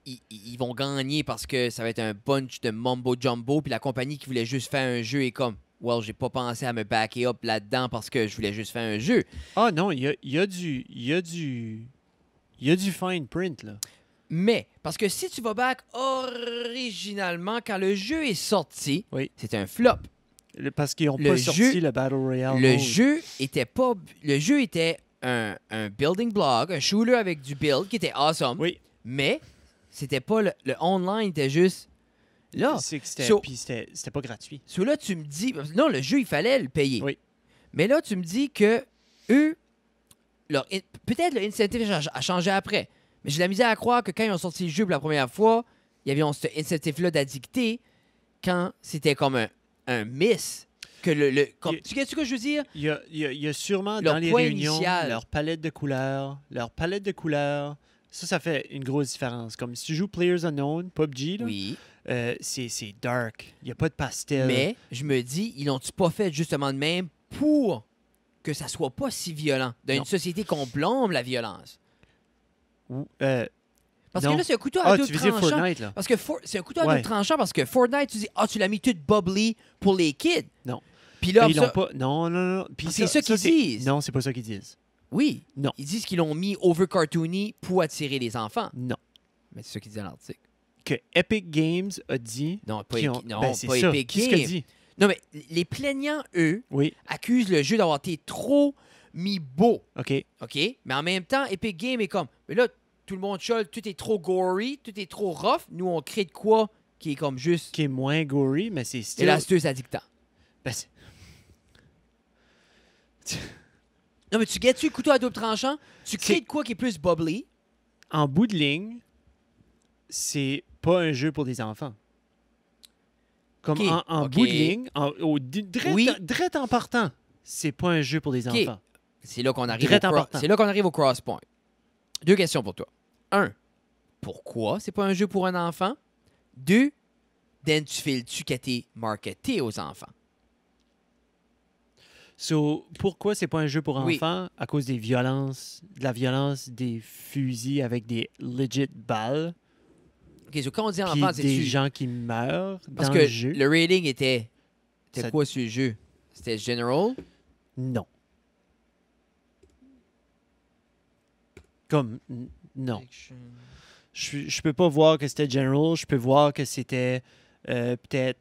ils vont gagner parce que ça va être un bunch de mumbo-jumbo, puis la compagnie qui voulait juste faire un jeu est comme, well, j'ai pas pensé à me backer up là-dedans parce que je voulais juste faire un jeu. Ah non, il y a du fine print, là. Mais, parce que si tu vas back originalement, quand le jeu est sorti, Oui. c'est un flop. Parce qu'ils n'ont Le pas jeu- sorti le Battle Royale. Le mode. jeu était pas... Le jeu était un building block, un shooter avec du build qui était awesome. Oui. Mais c'était pas le online, était juste là. C'est que c'était So- puis c'était pas gratuit. So là, tu me dis... Non, le jeu, il fallait le payer. Oui. Mais là, tu me dis que eux, peut-être le incentive a changé après. Mais j'ai de la misère à croire que quand ils ont sorti le jeu pour la première fois, il y avait ce incentive-là d'addicter quand c'était comme un miss. Que Il- tu sais ce que je veux dire? Il y a sûrement Leur dans les point réunions initial. leur palette de couleurs. Ça fait une grosse différence. Comme si tu joues Players Unknown, PUBG, là, Oui. c'est dark. Il n'y a pas de pastel. Mais je me dis, ils l'ont-tu pas fait justement de même pour que ça soit pas si violent? Dans Non. une société qu'on blâme la violence. Parce Non. que là, c'est un couteau à Ah, double tu veux dire tranchant. Fortnite, là? Parce que c'est un couteau à Ouais. double tranchant parce que Fortnite, tu dis, tu l'as mis tout bubbly pour les kids. Non. Puis là, Ils ça- l'ont pas... Non. Puis c'est ça qu'ils disent. Non, c'est pas ça qu'ils disent. Oui. Non. Ils disent qu'ils l'ont mis over cartoony pour attirer les enfants. Non. Mais c'est ça qu'ils disent dans l'article. Que Epic Games a dit... Non, pas, qu'ils ont- non, Ben, c'est pas ça. Epic Qu'est-ce Games. qu'elle dit? Non, mais les plaignants, eux, Oui, accusent le jeu d'avoir été trop mis beau. OK. OK? Mais en même temps, Epic Games est comme, mais là, tout le monde chiale, tout est trop gory, tout est trop rough. Nous, on crée de quoi qui est comme juste Qui est moins gory, mais c'est still... élasteuse addictant. Ben, c'est- Non, mais tu guettes-tu le couteau à double tranchant? Tu crées de quoi qui est plus bubbly? en bout de ligne, c'est pas un jeu pour des enfants. Comme Ok, en ok. bout de ligne, Oui. direct en partant, c'est pas un jeu pour des Ok. enfants. C'est là qu'on arrive, Direct en partant. c'est là qu'on arrive au cross point. 2 questions pour toi. 1. Pourquoi c'est pas un jeu pour un enfant? 2. Dan, tu files-tu qu'à t'es marketé aux enfants? So, pourquoi c'est pas un jeu pour Oui. enfants? À cause des violences, de la violence des fusils avec des legit balles, OK, so quand on dit puis enfant, des c'est-tu... gens qui meurent Parce dans que le jeu. le rating était... C'était Ça- quoi sur le jeu? C'était general? Non. Comme, non. Je peux pas voir que c'était general. Je peux voir que c'était peut-être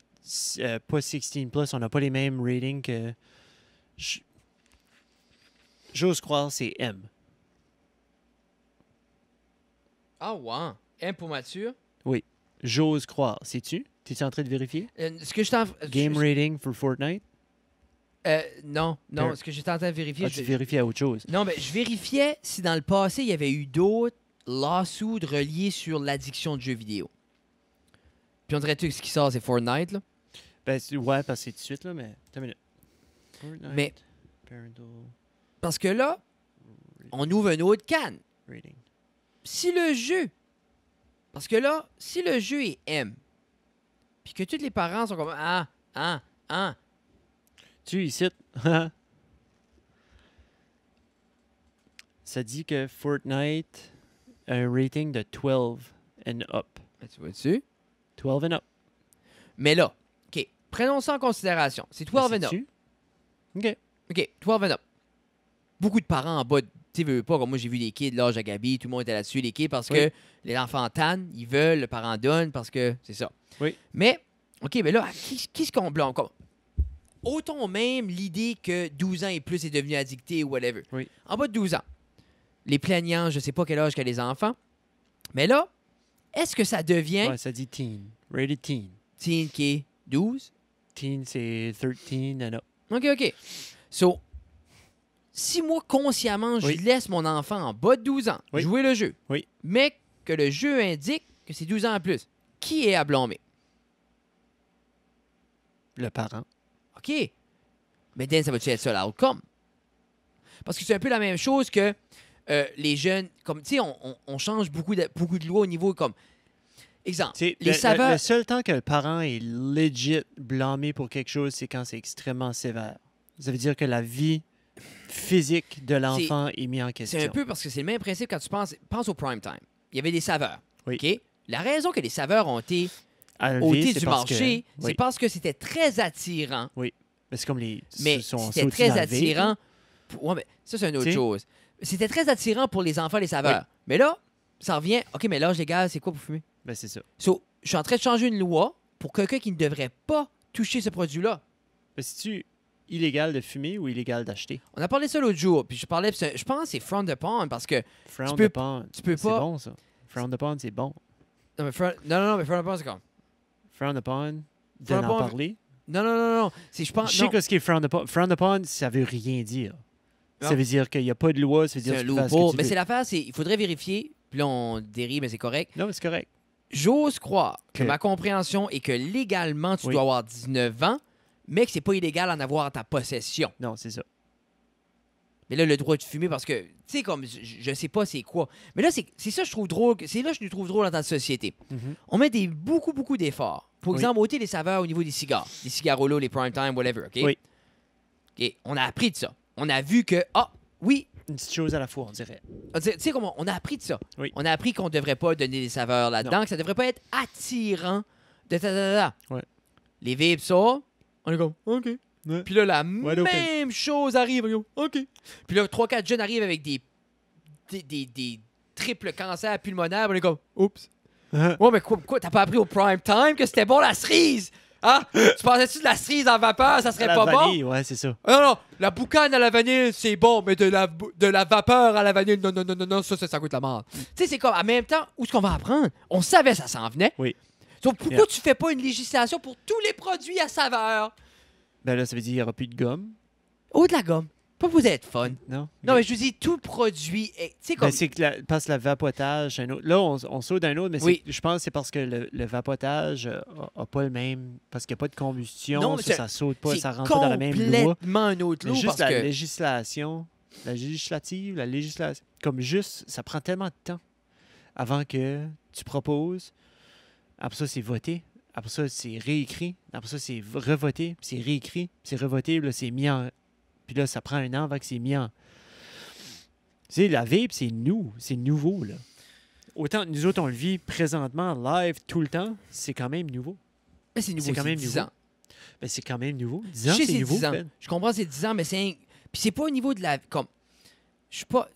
pas 16+. On n'a pas les mêmes ratings que... J'ose croire c'est M. Ah, ouais. M pour mature. J'ose croire. Sais-tu? T'es-tu en train de vérifier? Ce que je t'en... Game rating for Fortnite? non. Per- Ce que j'étais en train de vérifier... Ah, tu vérifies à autre chose. Non, mais je vérifiais si dans le passé, il y avait eu d'autres lawsuits reliés sur l'addiction de jeux vidéo. Puis on dirait tout ce qui sort, c'est Fortnite, là. Ben, ouais, parce que c'est tout de suite, là, mais... Attends une minute. Fortnite, Mais parental parce que là, on ouvre un autre canne. rating. Si le jeu... Parce que là, si le jeu est M, puis que tous les parents sont comme... Tu ici. Ça dit que Fortnite a un rating de 12 and up. Ben, tu vois-tu? 12 and up. Mais là, OK, prenons ça en considération. C'est 12 and up. Sais-tu? OK. OK, 12 and up. Beaucoup de parents en bas, tu sais, veux pas, comme moi, j'ai vu des kids, l'âge à Gabi, tout le monde était là-dessus, les kids, parce que Oui. les enfants tannent, ils veulent, le parent donne, parce que c'est ça. Oui. Mais, OK, mais là, qu'est-ce qu'on blâme? Autant même l'idée que 12 ans et plus est devenu addicté ou whatever. Oui. En bas de 12 ans, les plaignants, je sais pas quel âge qu'a les enfants, mais là, est-ce que ça devient Ouais, ça dit teen. Rated teen. teen qui est 12? Teen, c'est 13 and up. OK. So, si moi, consciemment, je Oui. laisse mon enfant en bas de 12 ans Oui. jouer le jeu, Oui. mais que le jeu indique que c'est 12 ans en plus, qui est à blâmer? Le parent. OK. Mais Dan, ça va-tu être ça l'outcome? Parce que c'est un peu la même chose que les jeunes, comme, tu sais, on change beaucoup de lois au niveau comme... Exemple, C'est les saveurs... le seul temps que le parent est legit blâmé pour quelque chose, c'est quand c'est extrêmement sévère. Ça veut dire que la vie physique de l'enfant est mise en question. C'est un peu parce que c'est le même principe quand tu penses au prime time. Il y avait des saveurs. Oui. OK? La raison que les saveurs ont été Enlevé, ôtées c'est du parce que- marché, c'est oui. parce que c'était très attirant. Mais c'est comme les... Mais sont c'était sautés très dans le vape, là. attirant. Ouais, mais ça, c'est une autre T'sais? chose. C'était très attirant pour les enfants, les saveurs. Oui. Mais là, ça revient. OK, mais l'âge légal, c'est quoi pour fumer? Ben, c'est ça. So, je suis en train de changer une loi pour quelqu'un qui ne devrait pas toucher ce produit-là. Ben, c'est-tu illégal de fumer ou illégal d'acheter? On a parlé de ça l'autre jour, puis je parlais, puis je pense que c'est front de pond parce que. Frowned peux- upon. tu peux C'est pas- bon, ça. Frowned upon, c'est bon. Non, mais front de pond, c'est comme. Frowned upon, de Frowned n'en upon- parler. Non. C'est, je pense. Je sais non. que ce qui est frowned upon. Frowned upon, ça veut rien dire. Non. Ça veut dire qu'il n'y a pas de loi, ça veut dire C'est un que tu peux faire ce loophole. que tu Mais veux. c'est l'affaire, il faudrait vérifier. Puis là, on dérive, mais c'est correct. Non, mais c'est correct. J'ose croire que Que- ma compréhension est que légalement, tu Oui. dois avoir 19 ans, mais que c'est pas illégal d'en avoir en ta possession. Non, c'est ça. Mais là, le droit de fumer, parce que, tu sais, comme, je sais pas c'est quoi. Mais là, c'est ça que je trouve drôle. C'est là que je nous trouve drôle dans notre société. Mhm. On met beaucoup d'efforts. Pour Oui. exemple, ôter les saveurs au niveau des cigares. Les cigarolos, les prime time, whatever, OK? Oui. OK, on a appris de ça. On a vu que, oui, Une petite chose à la fois, on dirait. tu sais comment on a appris de ça. Oui. On a appris qu'on ne devrait pas donner des saveurs là-dedans, Non. que ça ne devrait pas être attirant de ta. Ouais. Les vapes, ça, on est comme, OK. Ouais. Puis là, la Wide open. même chose arrive, on est comme, OK. Puis là, 3-4 jeunes arrivent avec des triples cancers pulmonaires, on est comme, oups. Ouais, mais quoi, t'as pas appris au prime time que c'était bon la cerise? Hein? Tu pensais-tu de la cerise en vapeur, ça serait la pas vanille, ouais, c'est ça. bon? Non, la boucane à la vanille, c'est bon, mais de la vapeur à la vanille, non, ça goûte la merde. Tu sais, c'est comme, en même temps, où est-ce qu'on va apprendre? On savait ça s'en venait. Oui. Donc, pourquoi tu fais pas une législation pour tous les produits à saveur? Ben là, ça veut dire qu'il n'y aura plus de gomme. Ou de la gomme. Pas pour être fun. Non? Non, mais je vous dis, tout produit... Tu sais, comme... Ben, c'est que parce que le vapotage, un autre. Là, on saute d'un autre, mais Oui. je pense que c'est parce que le vapotage n'a pas le même. Parce qu'il n'y a pas de combustion, Non, mais ça saute pas, c'est ça rentre pas dans la même loi. complètement un autre Mais lot juste parce que... la législation, comme juste, ça prend tellement de temps avant que tu proposes. Après ça, c'est voté. Après ça, c'est réécrit. Après ça, c'est revoté. Puis c'est réécrit. Puis c'est revoté. Puis là, c'est mis en... Puis là, ça prend un an avant que c'est mis en... Tu sais, la vape, c'est nouveau, là. Autant nous autres, on le vit présentement, live, tout le temps, c'est quand même nouveau. Mais c'est nouveau, C'est quand c'est même 10 nouveau. ans. Ben, c'est quand même nouveau. 10 Je ans, sais, c'est nouveau, 10 ans. Ben. Je comprends, c'est 10 ans, mais c'est... Puis c'est pas au niveau de la... Comme... Je suis pas...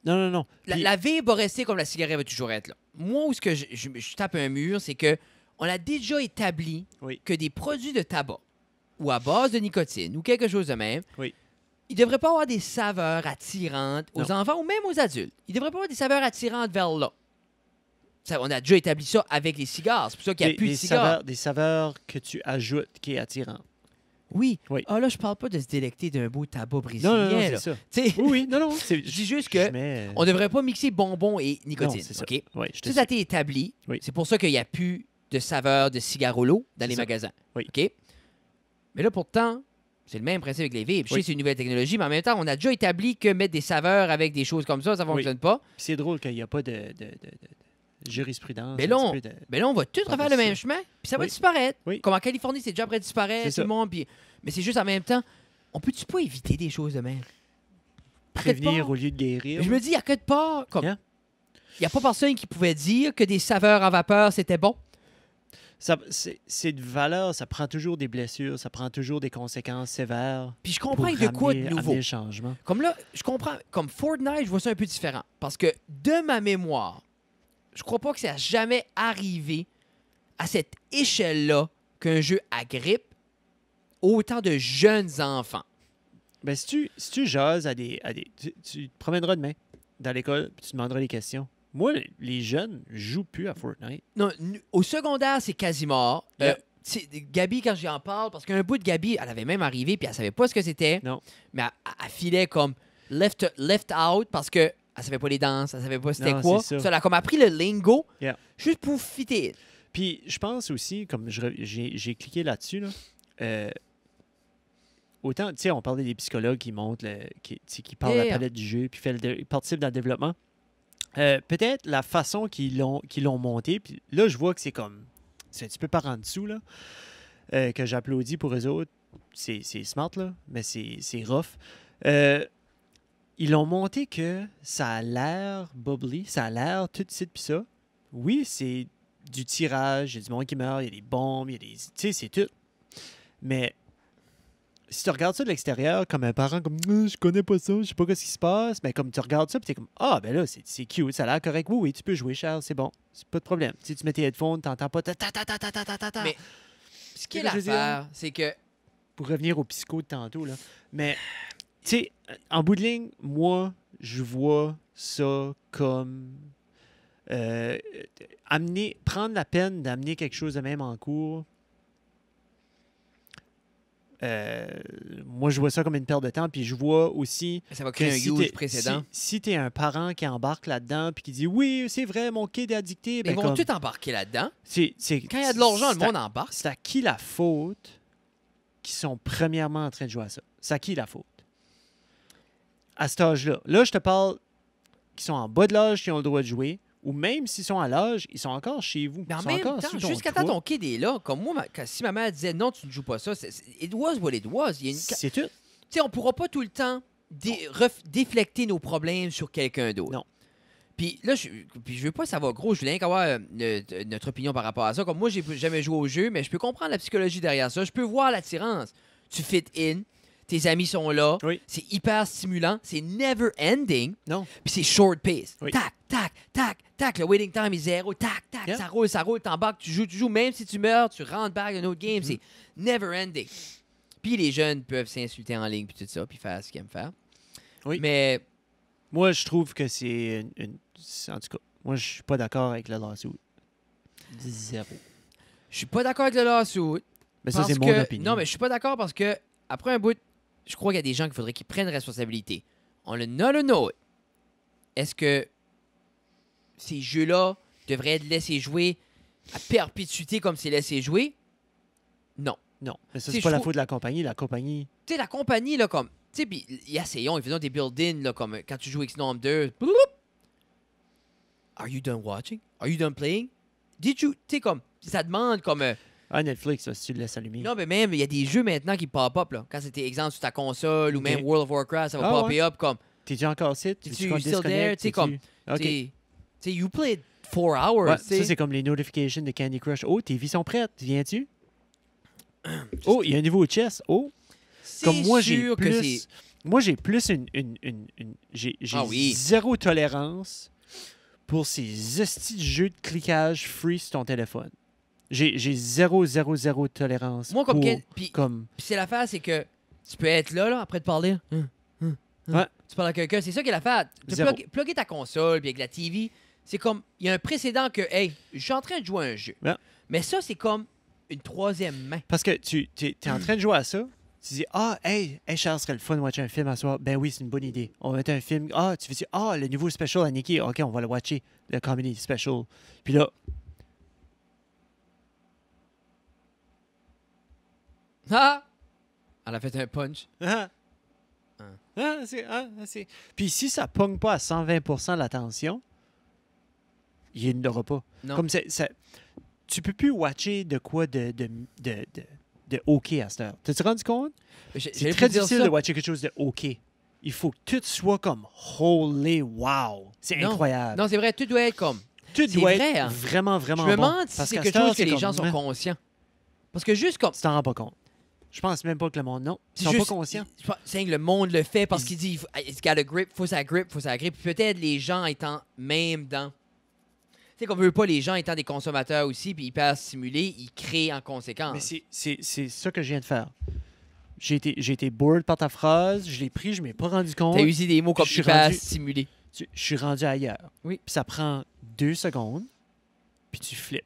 Non. La vape va rester comme la cigarette va toujours être là. Moi, où ce que je tape un mur, c'est que on a déjà établi Oui. que des produits de tabac ou à base de nicotine ou quelque chose de même, Oui. ils devraient pas avoir des saveurs attirantes aux Non. enfants ou même aux adultes. Ils devraient pas avoir des saveurs attirantes vers là. On a déjà établi ça avec les cigares. C'est pour ça qu'il n'y a plus de cigares. Des saveurs que tu ajoutes qui est attirant. Oui. Oui. Ah là, je parle pas de se délecter d'un beau tabac brésilien. Non, là. c'est ça. Tu sais, Oui, non. je dis juste que on devrait pas mixer bonbons et nicotine. Non, c'est ça. OK? Oui, je te Ça a été établi. Oui. C'est pour ça qu'il n'y a plus de saveur de cigarolo dans les ça. magasins. Oui. OK? Mais là, pourtant, c'est le même principe avec les vapes. Je sais que c'est une nouvelle technologie, mais en même temps, on a déjà établi que mettre des saveurs avec des choses comme ça ne fonctionne pas. Puis c'est drôle qu'il n'y a pas de jurisprudence. Mais là, un petit peu de... Mais là, on va tout refaire le même chemin, puis ça va disparaître. Oui. Comme en Californie, c'est déjà prêt à disparaître, C'est tout ça. le monde. Mais c'est juste en même temps, on peut-tu pas éviter des choses de même? Prévenir au lieu de guérir. Je me dis, il y a que de part. Comme... Hein? Il n'y a pas personne qui pouvait dire que des saveurs en vapeur, c'était bon. C'est de valeur, ça prend toujours des blessures, ça prend toujours des conséquences sévères. Puis je comprends pour de quoi de amener nouveau. le changement. Comme là, je comprends. Comme Fortnite, je vois ça un peu différent. Parce que de ma mémoire, je crois pas que ça a jamais arrivé à cette échelle-là qu'un jeu agrippe autant de jeunes enfants. Ben, si tu jases à des tu te promèneras demain dans l'école puis tu demanderas des questions. Moi, les jeunes jouent plus à Fortnite. Non, au secondaire, c'est quasi mort. Yeah. Gabi, quand j'y en parle, parce qu'un bout de Gabi, elle avait même arrivé puis elle savait pas ce que c'était. Non. Mais elle filait comme left out parce que elle savait pas les danses, elle savait pas c'était Non, quoi. c'est ça. Ça, elle a comme appris le lingo Yeah. juste pour fitter. Puis je pense aussi, comme j'ai cliqué là-dessus, là, autant, tu sais, on parlait des psychologues qui montent, qui parlent de la Yeah. palette du jeu, puis participent dans le développement. Peut-être la façon qu'ils l'ont monté, puis là, je vois que c'est comme, c'est un petit peu par en dessous, là, que j'applaudis pour eux autres. C'est smart, là, mais c'est rough. Ils l'ont monté que ça a l'air bubbly, ça a l'air tout de suite, puis ça. Oui, c'est du tirage, il y a du monde qui meurt, il y a des bombes, il y a des... Tu sais, c'est tout. Mais si tu regardes ça de l'extérieur, comme un parent, comme je connais pas ça, je sais pas ce qui se passe, mais comme tu regardes ça, puis t'es comme ah, ben là, c'est cute, ça a l'air correct. Oui, tu peux jouer, Charles, c'est bon, c'est pas de problème. Tu sais, tu mets tes headphones, t'entends pas ta ta ta ta ta ta ta ta ta. Mais ce qui est Tu sais ce que je veux dire? l'affaire, c'est que Pour revenir au psycho de tantôt, là. Mais, tu sais, en bout de ligne, moi, je vois ça comme prendre la peine d'amener quelque chose de même en cours. Moi, je vois ça comme une perte de temps, puis je vois aussi ça va que créer un huge précédent. si tu es un parent qui embarque là-dedans, puis qui dit oui, c'est vrai, mon kid est addicté, Mais ben ils vont comme, tout embarquer là-dedans. c'est- Quand il y a de l'argent, le c'est à- monde embarque. C'est à qui la faute qui sont premièrement en train de jouer à ça? C'est à qui la faute? À cet âge-là. Là, je te parle qui sont en bas de l'âge, qui ont le droit de jouer, ou même s'ils sont à l'âge, ils sont encore chez vous. Mais en Ils sont même encore temps, sous ton jusqu'à temps toit. ton kid est là, comme moi, si ma mère disait non, tu ne joues pas ça, it was what it was. Il y a une... C'est tout. Tu sais, on pourra pas tout le temps déflecter nos problèmes sur quelqu'un d'autre. Non. Puis là, je veux pas savoir gros, je voulais rien qu'avoir notre opinion par rapport à ça. Comme moi, j'ai jamais joué au jeu, mais je peux comprendre la psychologie derrière ça. Je peux voir l'attirance. Tu fit in, tes amis sont là, Oui. c'est hyper stimulant, c'est never ending, Non. puis c'est short pace. Oui. Tac, tac, tac, tac, le waiting time est zéro, tac, tac, Yeah. ça roule, t'embarques, tu joues, même si tu meurs, tu rentres back un autre game, c'est never ending. Puis les jeunes peuvent s'insulter en ligne, puis tout ça, puis faire ce qu'ils aiment faire. Oui. Mais Moi, je trouve que c'est en tout cas, moi, je suis pas d'accord avec le lawsuit. Zéro. Je suis pas d'accord avec le lawsuit. Mais ça, parce c'est mon que- opinion. Non, mais je suis pas d'accord parce que après un bout, je crois qu'il y a des gens qu'il faudrait qu'ils prennent responsabilité. On le know. Est-ce que ces jeux-là devraient être laissés jouer à perpétuité comme c'est laissé jouer? Non. Non, mais ça, Tu sais, c'est pas je la trouve- faute de la compagnie. La compagnie... Tu sais, la compagnie, là, comme. Tu sais, puis ils essayons, ils faisaient des build-in, là, comme quand tu joues X-Nom 2. Are you done watching? Are you done playing? Did you. Tu sais, comme. Ça demande comme. Ah, Netflix, là, si tu le laisses allumer. Non, mais même, il y a des jeux maintenant qui pop-up, là. Quand c'était exemple sur ta console ou Ok. même World of Warcraft, ça va Ah, popper up comme. T'es-tu encore site? Tu still there? Tu sais, comme. OK. Tu sais, you played 4 hours. Ouais, tu sais. ça, c'est comme les notifications de Candy Crush. Oh, tes vies sont prêtes. Viens-tu? Oh, il y a un niveau chess. Oh, C'est comme moi, j'ai sûr que plus... c'est. Moi, j'ai plus j'ai Ah oui. zéro tolérance pour ces hosties de jeux de cliquage free sur ton téléphone. J'ai zéro tolérance Moi, comme. pour... Puis Comme... c'est l'affaire, c'est que tu peux être là, après de parler. Ouais. Tu parles à quelqu'un, c'est ça qui est l'affaire. Tu Zéro. plugger ta console, puis avec la TV, c'est comme. Il y a un précédent que, hey, je suis en train de jouer à un jeu. Ouais. Mais ça, c'est comme une troisième main. Parce que tu es en train de jouer à ça, tu dis ah hey Charles, ce serait le fun de watcher un film à soir. Ben oui, c'est une bonne idée. On va mettre un film. Ah, tu veux dire ah le nouveau special à Nikki. OK, on va le watcher, le comedy special. Puis là, Ah! Elle a fait un punch. ah, c'est. Puis si ça pogne pas à 120% l'attention, il n'y en aura pas. Non. Comme tu peux plus watcher de quoi de OK à cette heure. T'as-tu rendu compte? C'est J'allais très plus dire difficile ça. de watcher quelque chose de OK. Il faut que tout soit comme holy wow. C'est Non. incroyable. Non, c'est vrai, tout doit être comme. Tout c'est doit vrai, être hein. vraiment, vraiment Je me bon. demande si Parce c'est qu'à quelque cette heure, chose que c'est les comme, gens sont hein, conscients. Parce que juste comme. Tu t'en rends pas compte. Je pense même pas que le monde... Non, ils C'est sont juste- pas conscients. je pense- C'est que le monde le fait parce qu'il dit it's got a grip, faut ça grip. Peut-être les gens étant même dans. Tu sais qu'on veut pas les gens étant des consommateurs aussi, puis hyper stimulés, ils créent en conséquence. Mais c'est ça que je viens de faire. J'ai été bored par ta phrase, je l'ai pris, je m'ai pas rendu compte. T'as usé des mots comme Je suis hyper rendu- stimulé. Je suis rendu ailleurs. Oui. Puis ça prend 2 secondes, puis tu flippes.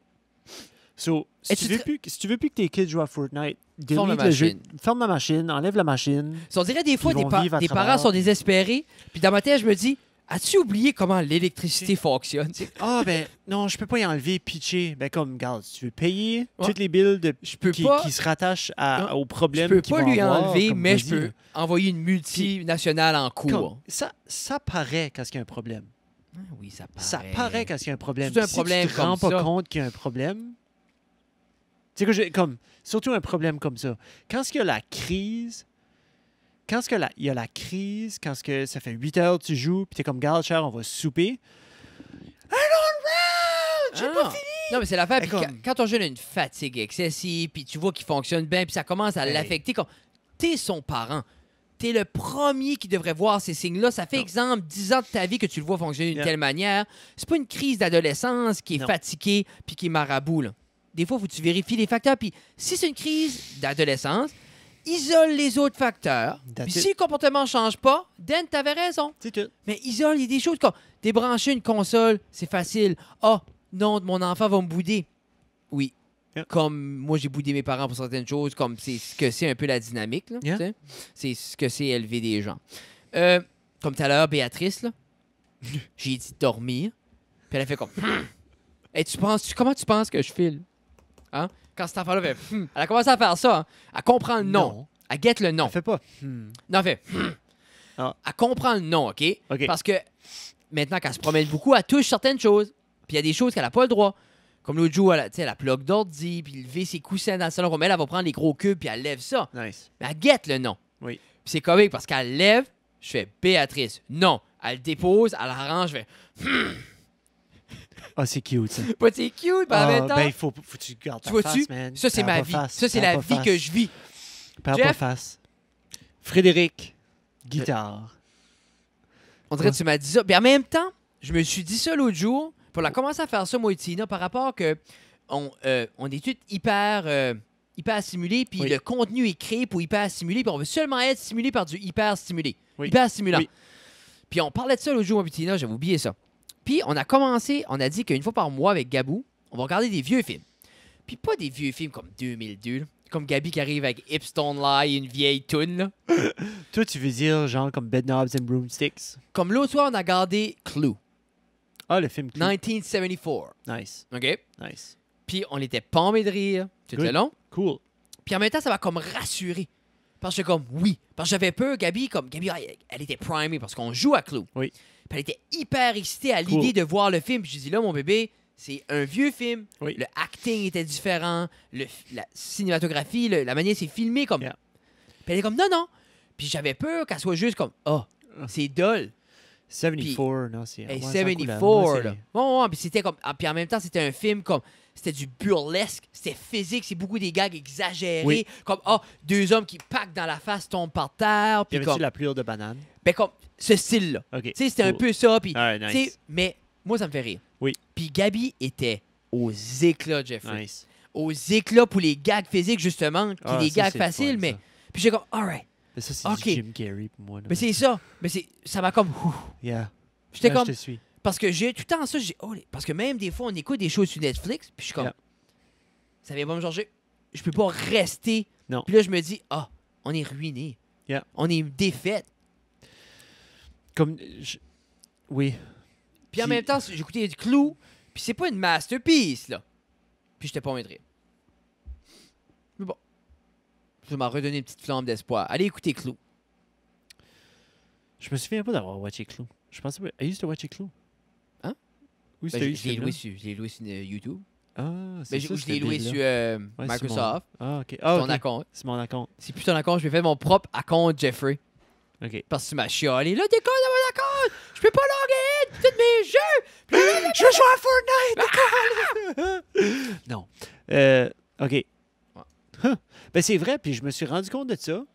So, si Et tu, tu veux plus, si tu veux plus que tes kids jouent à Fortnite, Ferme la delete le jeu, machine. ferme la machine, enlève la machine. On dirait des fois Ils des, vont vivre à des travers. parents sont désespérés, puis dans ma tête, je me dis as-tu oublié comment l'électricité fonctionne? Ah, ben, non, je peux pas y enlever, pitcher. Ben, comme, regarde, si tu veux payer Ouais. toutes les billes Je peux qui, pas. qui se rattachent Non, aux Je problèmes peux qu'ils pas vont lui avoir, enlever, comme mais je vas-y, peux envoyer une multinationale en cours. Comme, ça paraît quand il y a un problème. Ah oui, ça paraît. Ça paraît quand il y a un problème. C'est un Si problème tu te rends comme pas ça. compte qu'il y a un problème... Tu sais que comme surtout un problème comme ça. Quand il y a la crise... Quand il y a la crise, quand ça fait 8 heures que tu joues, puis t'es comme, garde, cher, on va souper. J'ai pas fini! Non, mais c'est l'affaire. Puis comme- quand ton jeune a une fatigue excessive, puis tu vois qu'il fonctionne bien, puis ça commence à Hey. l'affecter, comme t'es son parent. T'es le premier qui devrait voir ces signes-là. Ça fait Non. exemple 10 ans de ta vie que tu le vois fonctionner d'une Yeah. telle manière. C'est pas une crise d'adolescence qui est Non. fatiguée puis qui est marabout. Là. Des fois, il faut que tu vérifies les facteurs. Puis si c'est une crise d'adolescence, isole les autres facteurs. That's Puis it. si le comportement ne change pas, Dan, t'avais raison. C'est tout. Mais isole, il y a des choses comme débrancher une console, c'est facile. Ah, non, mon enfant va me bouder. Oui. Yeah. Comme moi, j'ai boudé mes parents pour certaines choses, comme c'est ce que c'est un peu la dynamique. Là, Yeah. tu sais. C'est ce que c'est élever des gens. Comme tout à l'heure, Béatrice, là, j'ai dit de dormir. Puis elle a fait comme. Et comment tu penses que je file? Hein? Quand cet enfant-là fait. Elle a commencé à faire ça. Hein? Elle comprend le nom. Elle guette le nom. On fait pas. Non, elle fait. Ah. Elle comprend le nom, OK? OK. Parce que maintenant qu'elle se promène beaucoup, elle touche certaines choses. Puis il y a des choses qu'elle n'a pas le droit. Comme l'autre jour, elle a plug d'ordi, puis lever ses coussins dans le salon. Comme elle va prendre les gros cubes, puis elle lève ça. Nice. Mais elle guette le nom. Oui. Puis c'est comique parce qu'elle lève, je fais Béatrice. Non. Elle le dépose, elle la range, je fais. Ah, c'est cute, ça. Pas c'est cute, mais en Ah, même temps. ben, il faut que tu gardes ta tu vois-tu? face, man. Ça, c'est Perds ma pas vie. face. Ça, c'est Perds la pas vie face. que je vis. Perds Jeff? pas face. Frédéric, guitare. On dirait que tu m'as dit ça. Puis en même temps, je me suis dit ça l'autre jour. Pour la commencer à faire ça, moi et Tina, par rapport que on est tous hyper stimulés, puis Oui. le contenu est créé pour hyper stimuler, puis on veut seulement être stimulé par du hyper stimulé. Oui. Hyper stimulant. Oui. Puis on parlait de ça l'autre jour, moi et Tina, j'avais oublié ça. Puis on a dit qu'une fois par mois avec Gabou, on va regarder des vieux films. Puis pas des vieux films comme 2002, là. Comme Gabi qui arrive avec Hips Don't Lie, une vieille toune, là. Toi, tu veux dire genre comme Bedknobs and Broomsticks? Comme l'autre soir, on a regardé Clue, Ah, le film Clue. 1974. Nice. OK? Nice. Puis on était pommés de rire tout le Good. long. Cool. Puis en même temps, ça m'a comme rassuré. Parce que j'étais comme, oui. Parce que j'avais peur, Gabi, elle était primée parce qu'on joue à Clue. Oui. Puis elle était hyper excitée à l'idée de voir le film. Puis je dis, là, mon bébé, c'est un vieux film. Oui. Le acting était différent. La cinématographie, la manière c'est filmé comme. Yeah. Puis elle est comme, non, non. Puis j'avais peur qu'elle soit juste comme, c'est dull. 74, non, c'est... Hey, ouais, 74, cool, là. Bon, puis c'était comme. Puis en même temps, c'était un film comme. C'était du burlesque, c'était physique, c'est beaucoup des gags exagérés. Oui. Comme, deux hommes qui packent dans la face, tombent par terre. Y Puis avait-tu comme. la pluie de banane? Ben, comme, ce style-là. OK. Tu sais, c'était un cool. peu ça. Puis, Alright, tu sais, nice. mais moi, ça me fait rire. Oui. Puis Gabi était aux éclats, Jeffrey. Nice. Aux éclats pour les gags physiques, justement. Puis Ah, les ça, gags c'est le faciles, fun, mais. ça. Puis j'ai comme, alright. Mais ça, c'est OK. du Jim Carrey pour moi. Là. Mais c'est ça. Mais ça m'a comme. Yeah. J'étais Là, comme. je te suis. Parce que j'ai tout le temps ça, parce que même des fois, on écoute des choses sur Netflix, puis je suis comme, Yeah. ça vient pas me changer. Je peux pas rester. Non. Puis là, je me dis, on est ruiné. Yeah. On est défaite. Comme... Oui. Puis en Puis- même temps, j'ai écouté du Clou, puis c'est pas une masterpiece, là. Puis j'étais pas envie de rire. Mais bon. Ça m'a redonné une petite flamme d'espoir. Allez écouter Clou. Je me souviens pas d'avoir watché Clue. Je pensais pas... I used to watch Clue. Hein? Où Ben, c'était eu je l'ai ce loué film-là? sur YouTube. Ah, Ben, c'est je ça, l'ai loué sur Microsoft. Ah, OK. C'est Ah, ton OK. account. C'est mon account. C'est plus ton account, je vais faire mon propre account, Jeffrey. OK. Parce que tu m'as chialé. Là, t'es con dans mon account! Je peux pas login tous mes jeux! Puis là, Je veux jouer à Fortnite! Non. OK. Huh. Ben, c'est vrai, puis je me suis rendu compte de ça.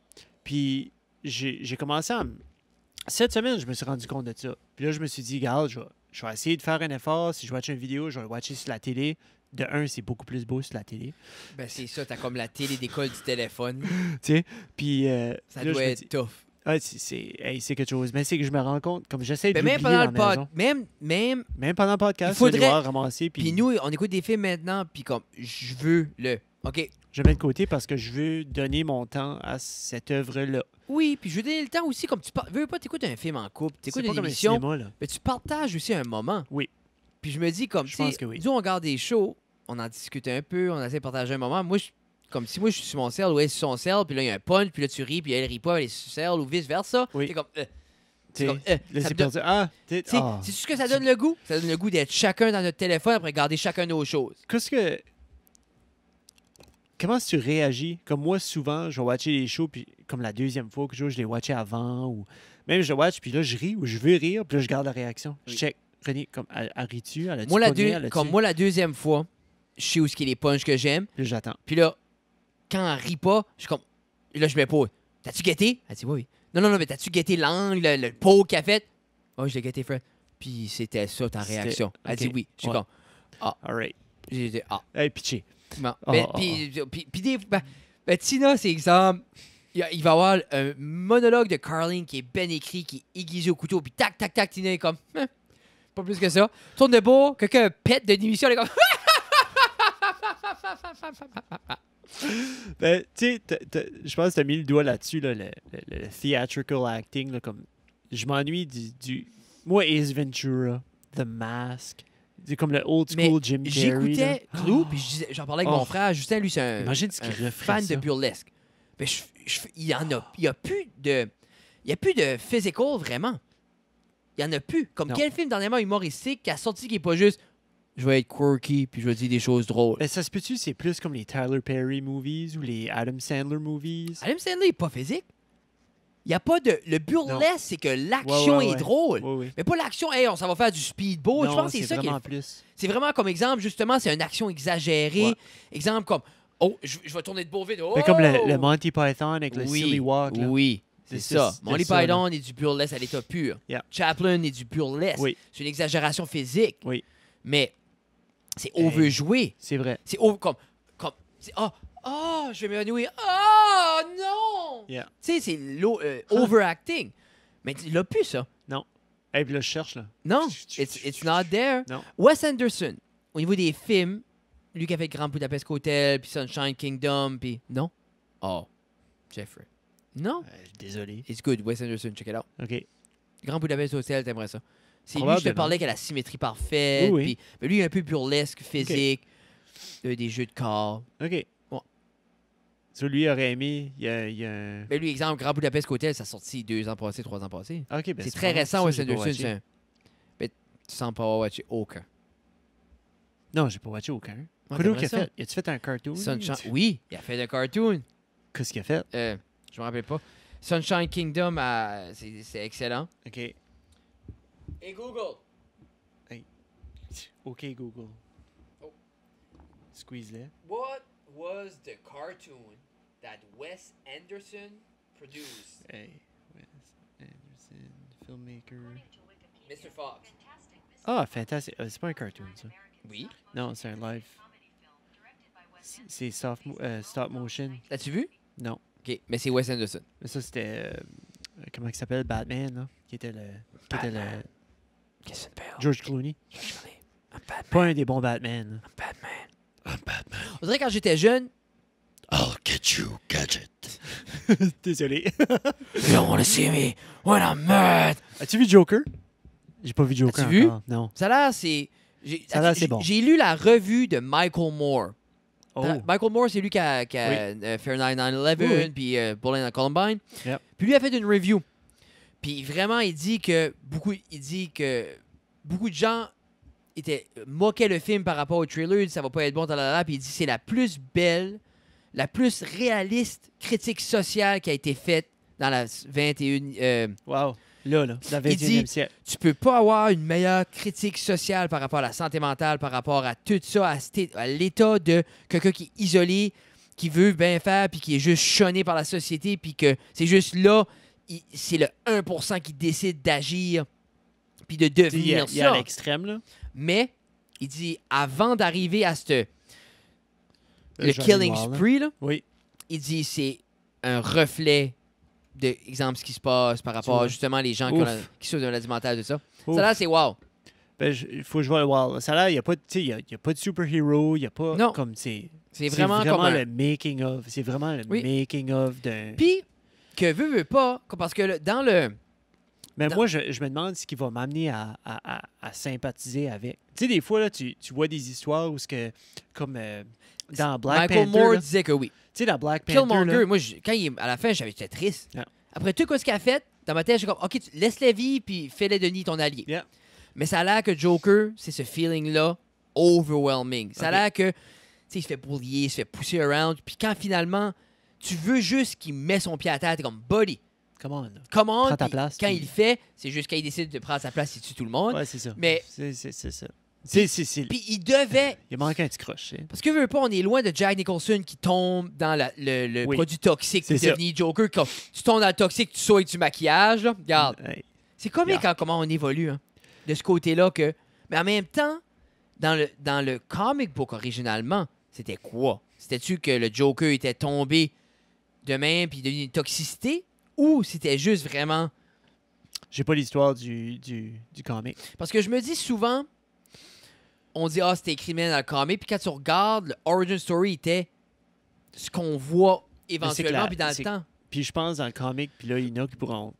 Puis j'ai commencé à... Cette semaine, je me suis rendu compte de ça. Puis là, je me suis dit, regarde, je vais essayer de faire un effort. Si je watch une vidéo, je vais le watcher sur la télé. De un, c'est beaucoup plus beau sur la télé. Ben, c'est ça, t'as comme la télé d'école du téléphone. Tu sais? Puis... Ça là, je doit me être dis, tough. ah, c'est quelque chose. Mais c'est que je me rends compte, comme j'essaie de Ben, l'oublier même à pendant la le maison. pod, même. Même pendant le podcast, Il faudrait- je vais devoir ramasser. Puis Puis nous, on écoute des films maintenant, puis comme, je veux le. OK. je mets de côté parce que je veux donner mon temps à cette œuvre-là. Oui, puis je veux donner le temps aussi, comme tu veux pas, t'écoutes un film en couple, C'est t'écoutes pas une comme un émission, cinéma, là. mais tu partages aussi un moment. Oui. Puis je me dis, comme, Je tu pense sais, que oui. nous, on regarde des shows, on en discute un peu, on essaie de partager un moment. Moi, comme si moi, je suis sur mon cell, ou elle est sur son cell, puis là, il y a un punch, puis là, tu ris, puis elle rit pas, elle est sur son cell, ou vice-versa. Oui. T'es comme, Tu c'est sais, comme, là, ça c'est me donne- perdu. Ah, tu Tu sais, c'est ce que ça donne le goût? Ça donne le goût d'être chacun dans notre téléphone après regarder chacun nos choses. Qu'est-ce que... Comment tu réagis? Comme moi, souvent, je vais watcher les shows, puis comme la deuxième fois que je l'ai watché avant, ou même je le watch, puis là, je ris, ou je veux rire, puis là, je garde la réaction. Je Oui. check. René, comme, elle rit-tu? Elle a-tu Moi, pogné? Elle a-tu- comme moi, la deuxième fois, je sais où ce qui est les punchs que j'aime. Puis là, j'attends. Puis là, quand elle rit pas, je suis comme. Là, je me pose. T'as-tu guetté? Elle dit oui. Non, non, non, mais t'as-tu guetté l'angle, le pot qu'elle a fait? Oh, je l'ai guetté, Fred. Puis c'était ça ta C'était- réaction. Elle ok. dit oui. Je suis Ouais. comme. All right. J'ai dit Hey, pitché. Bon. Oh, Ben, oh, puis des. Ben, Tina, c'est exemple. Il va y avoir un monologue de Carling qui est bien écrit, qui est aiguisé au couteau, puis tac, tac, tac, Tina est comme. Pas plus que ça. Tourne de beau, quelqu'un pète de l'émission, elle est comme. Ben, tu sais, je pense que tu as mis le doigt là-dessus, là, le theatrical acting. Là, comme, je m'ennuie du. Moi, Ace Ventura, The Mask, c'est comme le old Mais school Jim Carrey. j'écoutais là. Clou, puis j'en parlais avec Oh. mon frère. Justin, lui, c'est un, Imagine ce qu'il un referait fan ça. de burlesque. Ben, il y en a. Il y a plus de. Il y a plus de physical, vraiment. Il y en a plus. Comme Non. quel film dernièrement humoristique qui a sorti qui est pas juste je vais être quirky puis je vais dire des choses drôles. Ben, ça se peut-tu, c'est plus comme les Tyler Perry movies ou les Adam Sandler movies? Adam Sandler est pas physique. Il y a pas de. Le burlesque, c'est que l'action Ouais, est ouais. drôle. Oui, oui. Mais pas l'action, hey, on s'en va faire du speedboat. Je Non, pense que c'est ça qui est. vraiment plus. C'est vraiment comme exemple, justement, c'est une action exagérée. Ouais. Exemple comme, oh, je vais tourner de beau vite. Oh! Ben, comme le Monty Python avec le Oui, Silly Walk. Là. oui, c'est C'est ça. c'est Monty ça, là. Python est du burlesque à l'état pur. Yeah. Chaplin est du burlesque. Oui. C'est une exagération physique. Oui. Mais c'est Hey. overjoué. C'est vrai. C'est comme c'est je vais m'évanouir. Oh non! Yeah. Tu sais, c'est overacting. Mais il a plus ça. Et puis là, je cherche. Là. Non, it's not there. Non. Wes Anderson, au niveau des films, lui qui a fait Grand Budapest Hotel, puis Sunshine Kingdom, puis... Non? Oh, Jeffrey. Non? Désolé. It's good. Wes Anderson, check it out. OK. Grand Budapest Hotel, t'aimerais ça. C'est lui, je te Probablement. parlais qu'il a la symétrie parfaite. Oui, oui. Puis, mais lui, il est un peu burlesque, physique, des jeux de corps. OK. Ouais. So, lui aurait aimé, il y a un... Mais lui, exemple, Grand Budapest Hotel, ça a sorti 2 ans passés, 3 ans passés. OK, ben C'est très bon. récent, Ça, Wes j'ai pas Anderson. watché. Mais tu sens pas avoir watché aucun. Non, j'ai pas watché aucun. Ouais, Quoi t'aimerais d'autre qu'il a ça? fait? Y a-tu fait un cartoon? Oui, il a fait un cartoon. Qu'est-ce qu'il a fait? Je me rappelle pas. Sunshine Kingdom, c'est excellent. OK. Et Google. OK, Google. Oh. Squeeze-le. What was the cartoon that Wes Anderson produced? Hey, Wes Anderson, filmmaker. Mr. Fox. Ah, fantastique. C'est pas un cartoon, ça. Oui. Non, c'est un live. C'est stop motion. L'as-tu vu? Non. OK, mais c'est Wes Anderson. Mais ça, c'était... comment il s'appelle? Batman, là? Qui était le... Qu'est-ce que c'est George Clooney. I'm Batman. Pas un des bons Batman. I'm Batman. I'm Batman. On dirait quand j'étais jeune, I'll get you, Gadget. Désolé. you don't wanna see me when I'm mad. As-tu vu Joker? J'ai pas vu Joker As-tu vu? encore. Non. Ça a l'air, c'est... Ça a l'air, c'est bon. J'ai lu la revue de Michael Moore. Oh. Michael Moore, c'est lui qui a Fahrenheit 9/11, Oui, oui. puis Bowling at Columbine. Yep. Puis lui a fait une review. Puis vraiment, il dit que beaucoup de gens moquaient le film par rapport au trailer. Il dit ça va pas être bon, talala. Puis il dit c'est la plus belle, la plus réaliste critique sociale qui a été faite dans la 21... Wow. Là, dans le Il dit- 21e siècle. tu peux pas avoir une meilleure critique sociale par rapport à la santé mentale, par rapport à tout ça, à l'état de quelqu'un qui est isolé, qui veut bien faire, puis qui est juste chonné par la société, puis que c'est juste là, c'est le 1% qui décide d'agir, puis de Il y devenir a, il y a ça. l'extrême, là. Mais, il dit, avant d'arriver à le Je vais killing aller voir, là. spree, là, Oui. il dit c'est un reflet de, exemple, ce qui se passe par rapport vois. à justement les gens qui souffrent de maladie mentale, tout ça. Ouf. Ça là, c'est wow. Ben, il faut que je vois le voir. Ça là, il n'y a pas de, tu sais, il y a pas de super-héros, il n'y a pas Non. comme, c'est C'est vraiment comme un... le making of. C'est vraiment le Oui. making of d'un... Puis, que veut pas, parce que dans le... Mais dans- moi, je me demande ce qui va m'amener à sympathiser avec. Tu sais, des fois, là, tu vois des histoires où ce que, comme dans Black Michael Panther, Moore là, tu disait que oui. sais, dans Black Panther, Killmonger, là, moi, quand à la fin, j'étais triste. Yeah. Après tout ce qu'il a fait, dans ma tête, j'ai comme, OK, laisse la vie, puis fais-le Denis ton allié. Yeah. Mais ça a l'air que Joker, c'est ce feeling-là, overwhelming. Ça a Ok. l'air que, tu sais, il se fait bullier, il se fait pousser around, puis quand finalement, tu veux juste qu'il met son pied à terre, t'es comme, buddy, come on, là. comment? Prends ta Puis place, quand puis- il le fait, c'est juste quand il décide de prendre sa place, il tue tout le monde. Ouais, c'est ça. Mais- C'est ça. Puis il devait... Il manque un petit croche, hein. Parce que veux pas, on est loin de Jack Nicholson qui tombe dans le Oui. produit toxique pour C'est ça. devenir Joker. Quand tu tombes dans le toxique, tu sautes avec du maquillage. Là. Regarde, Hey. c'est comique comment on évolue hein, de ce côté-là. Que... Mais en même temps, dans le comic book originalement, c'était quoi? C'était-tu que le Joker était tombé de même puis devenu une toxicité? Ou c'était juste vraiment... J'ai pas l'histoire du comic. Parce que je me dis souvent, on dit, ah, c'était écrit dans le comic, puis quand tu regardes, le origin story était ce qu'on voit éventuellement, clair, puis dans le c'est- temps. Puis je pense dans le comic, puis là, il y en a qui pourront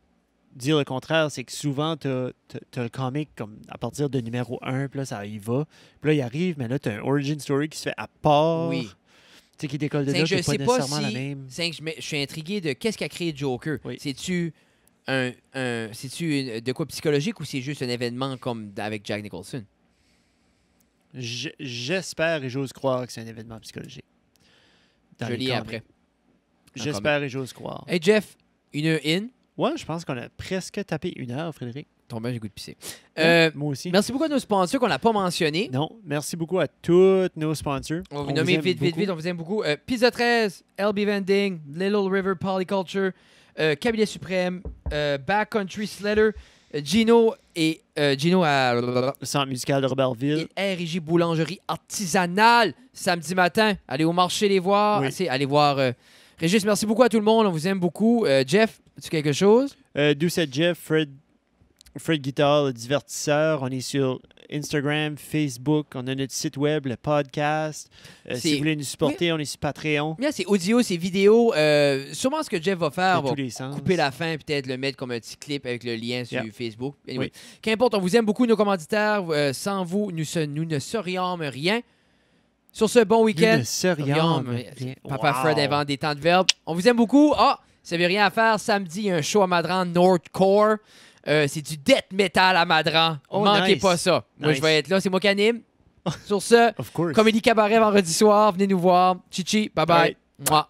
dire le contraire, c'est que souvent, t'as le comic comme à partir de numéro 1, puis là, ça y va. Puis là, il arrive, mais là, t'as un origin story qui se fait à part. Oui. Tu sais, qui décolle de C'est là, que qui je n'est pas sais pas nécessairement si... la même. C'est que je suis intrigué de qu'est-ce qu'a créé Joker. Oui. C'est-tu de quoi psychologique ou c'est juste un événement comme avec Jack Nicholson? J'espère et j'ose croire que c'est un événement psychologique. Dans Je les lis comics. après. J'espère et j'ose croire. Hey Jeff, 1 heure in. Ouais, je pense qu'on a presque tapé 1 heure, Frédéric. Ton bain, j'ai goût de pisser. Moi aussi. Merci beaucoup à nos sponsors qu'on n'a pas mentionnés. Non, merci beaucoup à tous nos sponsors. On va vous nommer aime vite, on vous aime beaucoup. Pizza 13, LB Vending, Little River Polyculture, Cabinet Suprême, Backcountry Sledder, Gino à Le centre musical de Robertville. et RJ Boulangerie Artisanale samedi matin. Allez au marché les voir. Oui. Allez voir. Régis, merci beaucoup à tout le monde. On vous aime beaucoup. Jeff, as-tu quelque chose? Doucet Jeff, Fred Guitar, le divertisseur. On est sur Instagram, Facebook, on a notre site web, le podcast. Si vous voulez nous supporter, on est sur Patreon. Bien, c'est audio, c'est vidéo. Sûrement ce que Jeff va faire, De va tous les sens. couper la fin, peut-être le mettre comme un petit clip avec le lien sur Facebook. Anyway, Oui. qu'importe, on vous aime beaucoup, nos commanditaires. Sans vous, nous ne serions rien. Sur ce bon week-end. Nous ne serions rien. Papa Wow. Fred invente des temps de verbe. On vous aime beaucoup. Ah, ça veut rien à faire. Samedi, il y a un show à Madran, Nordcore. C'est du death metal à Madran. Oh, Manquez nice. pas ça. Moi, Nice. je vais être là. C'est moi qui anime. Sur ce, Of course. Comédie Cabaret vendredi soir. Venez nous voir. Chichi, bye bye. Alright. Mouah.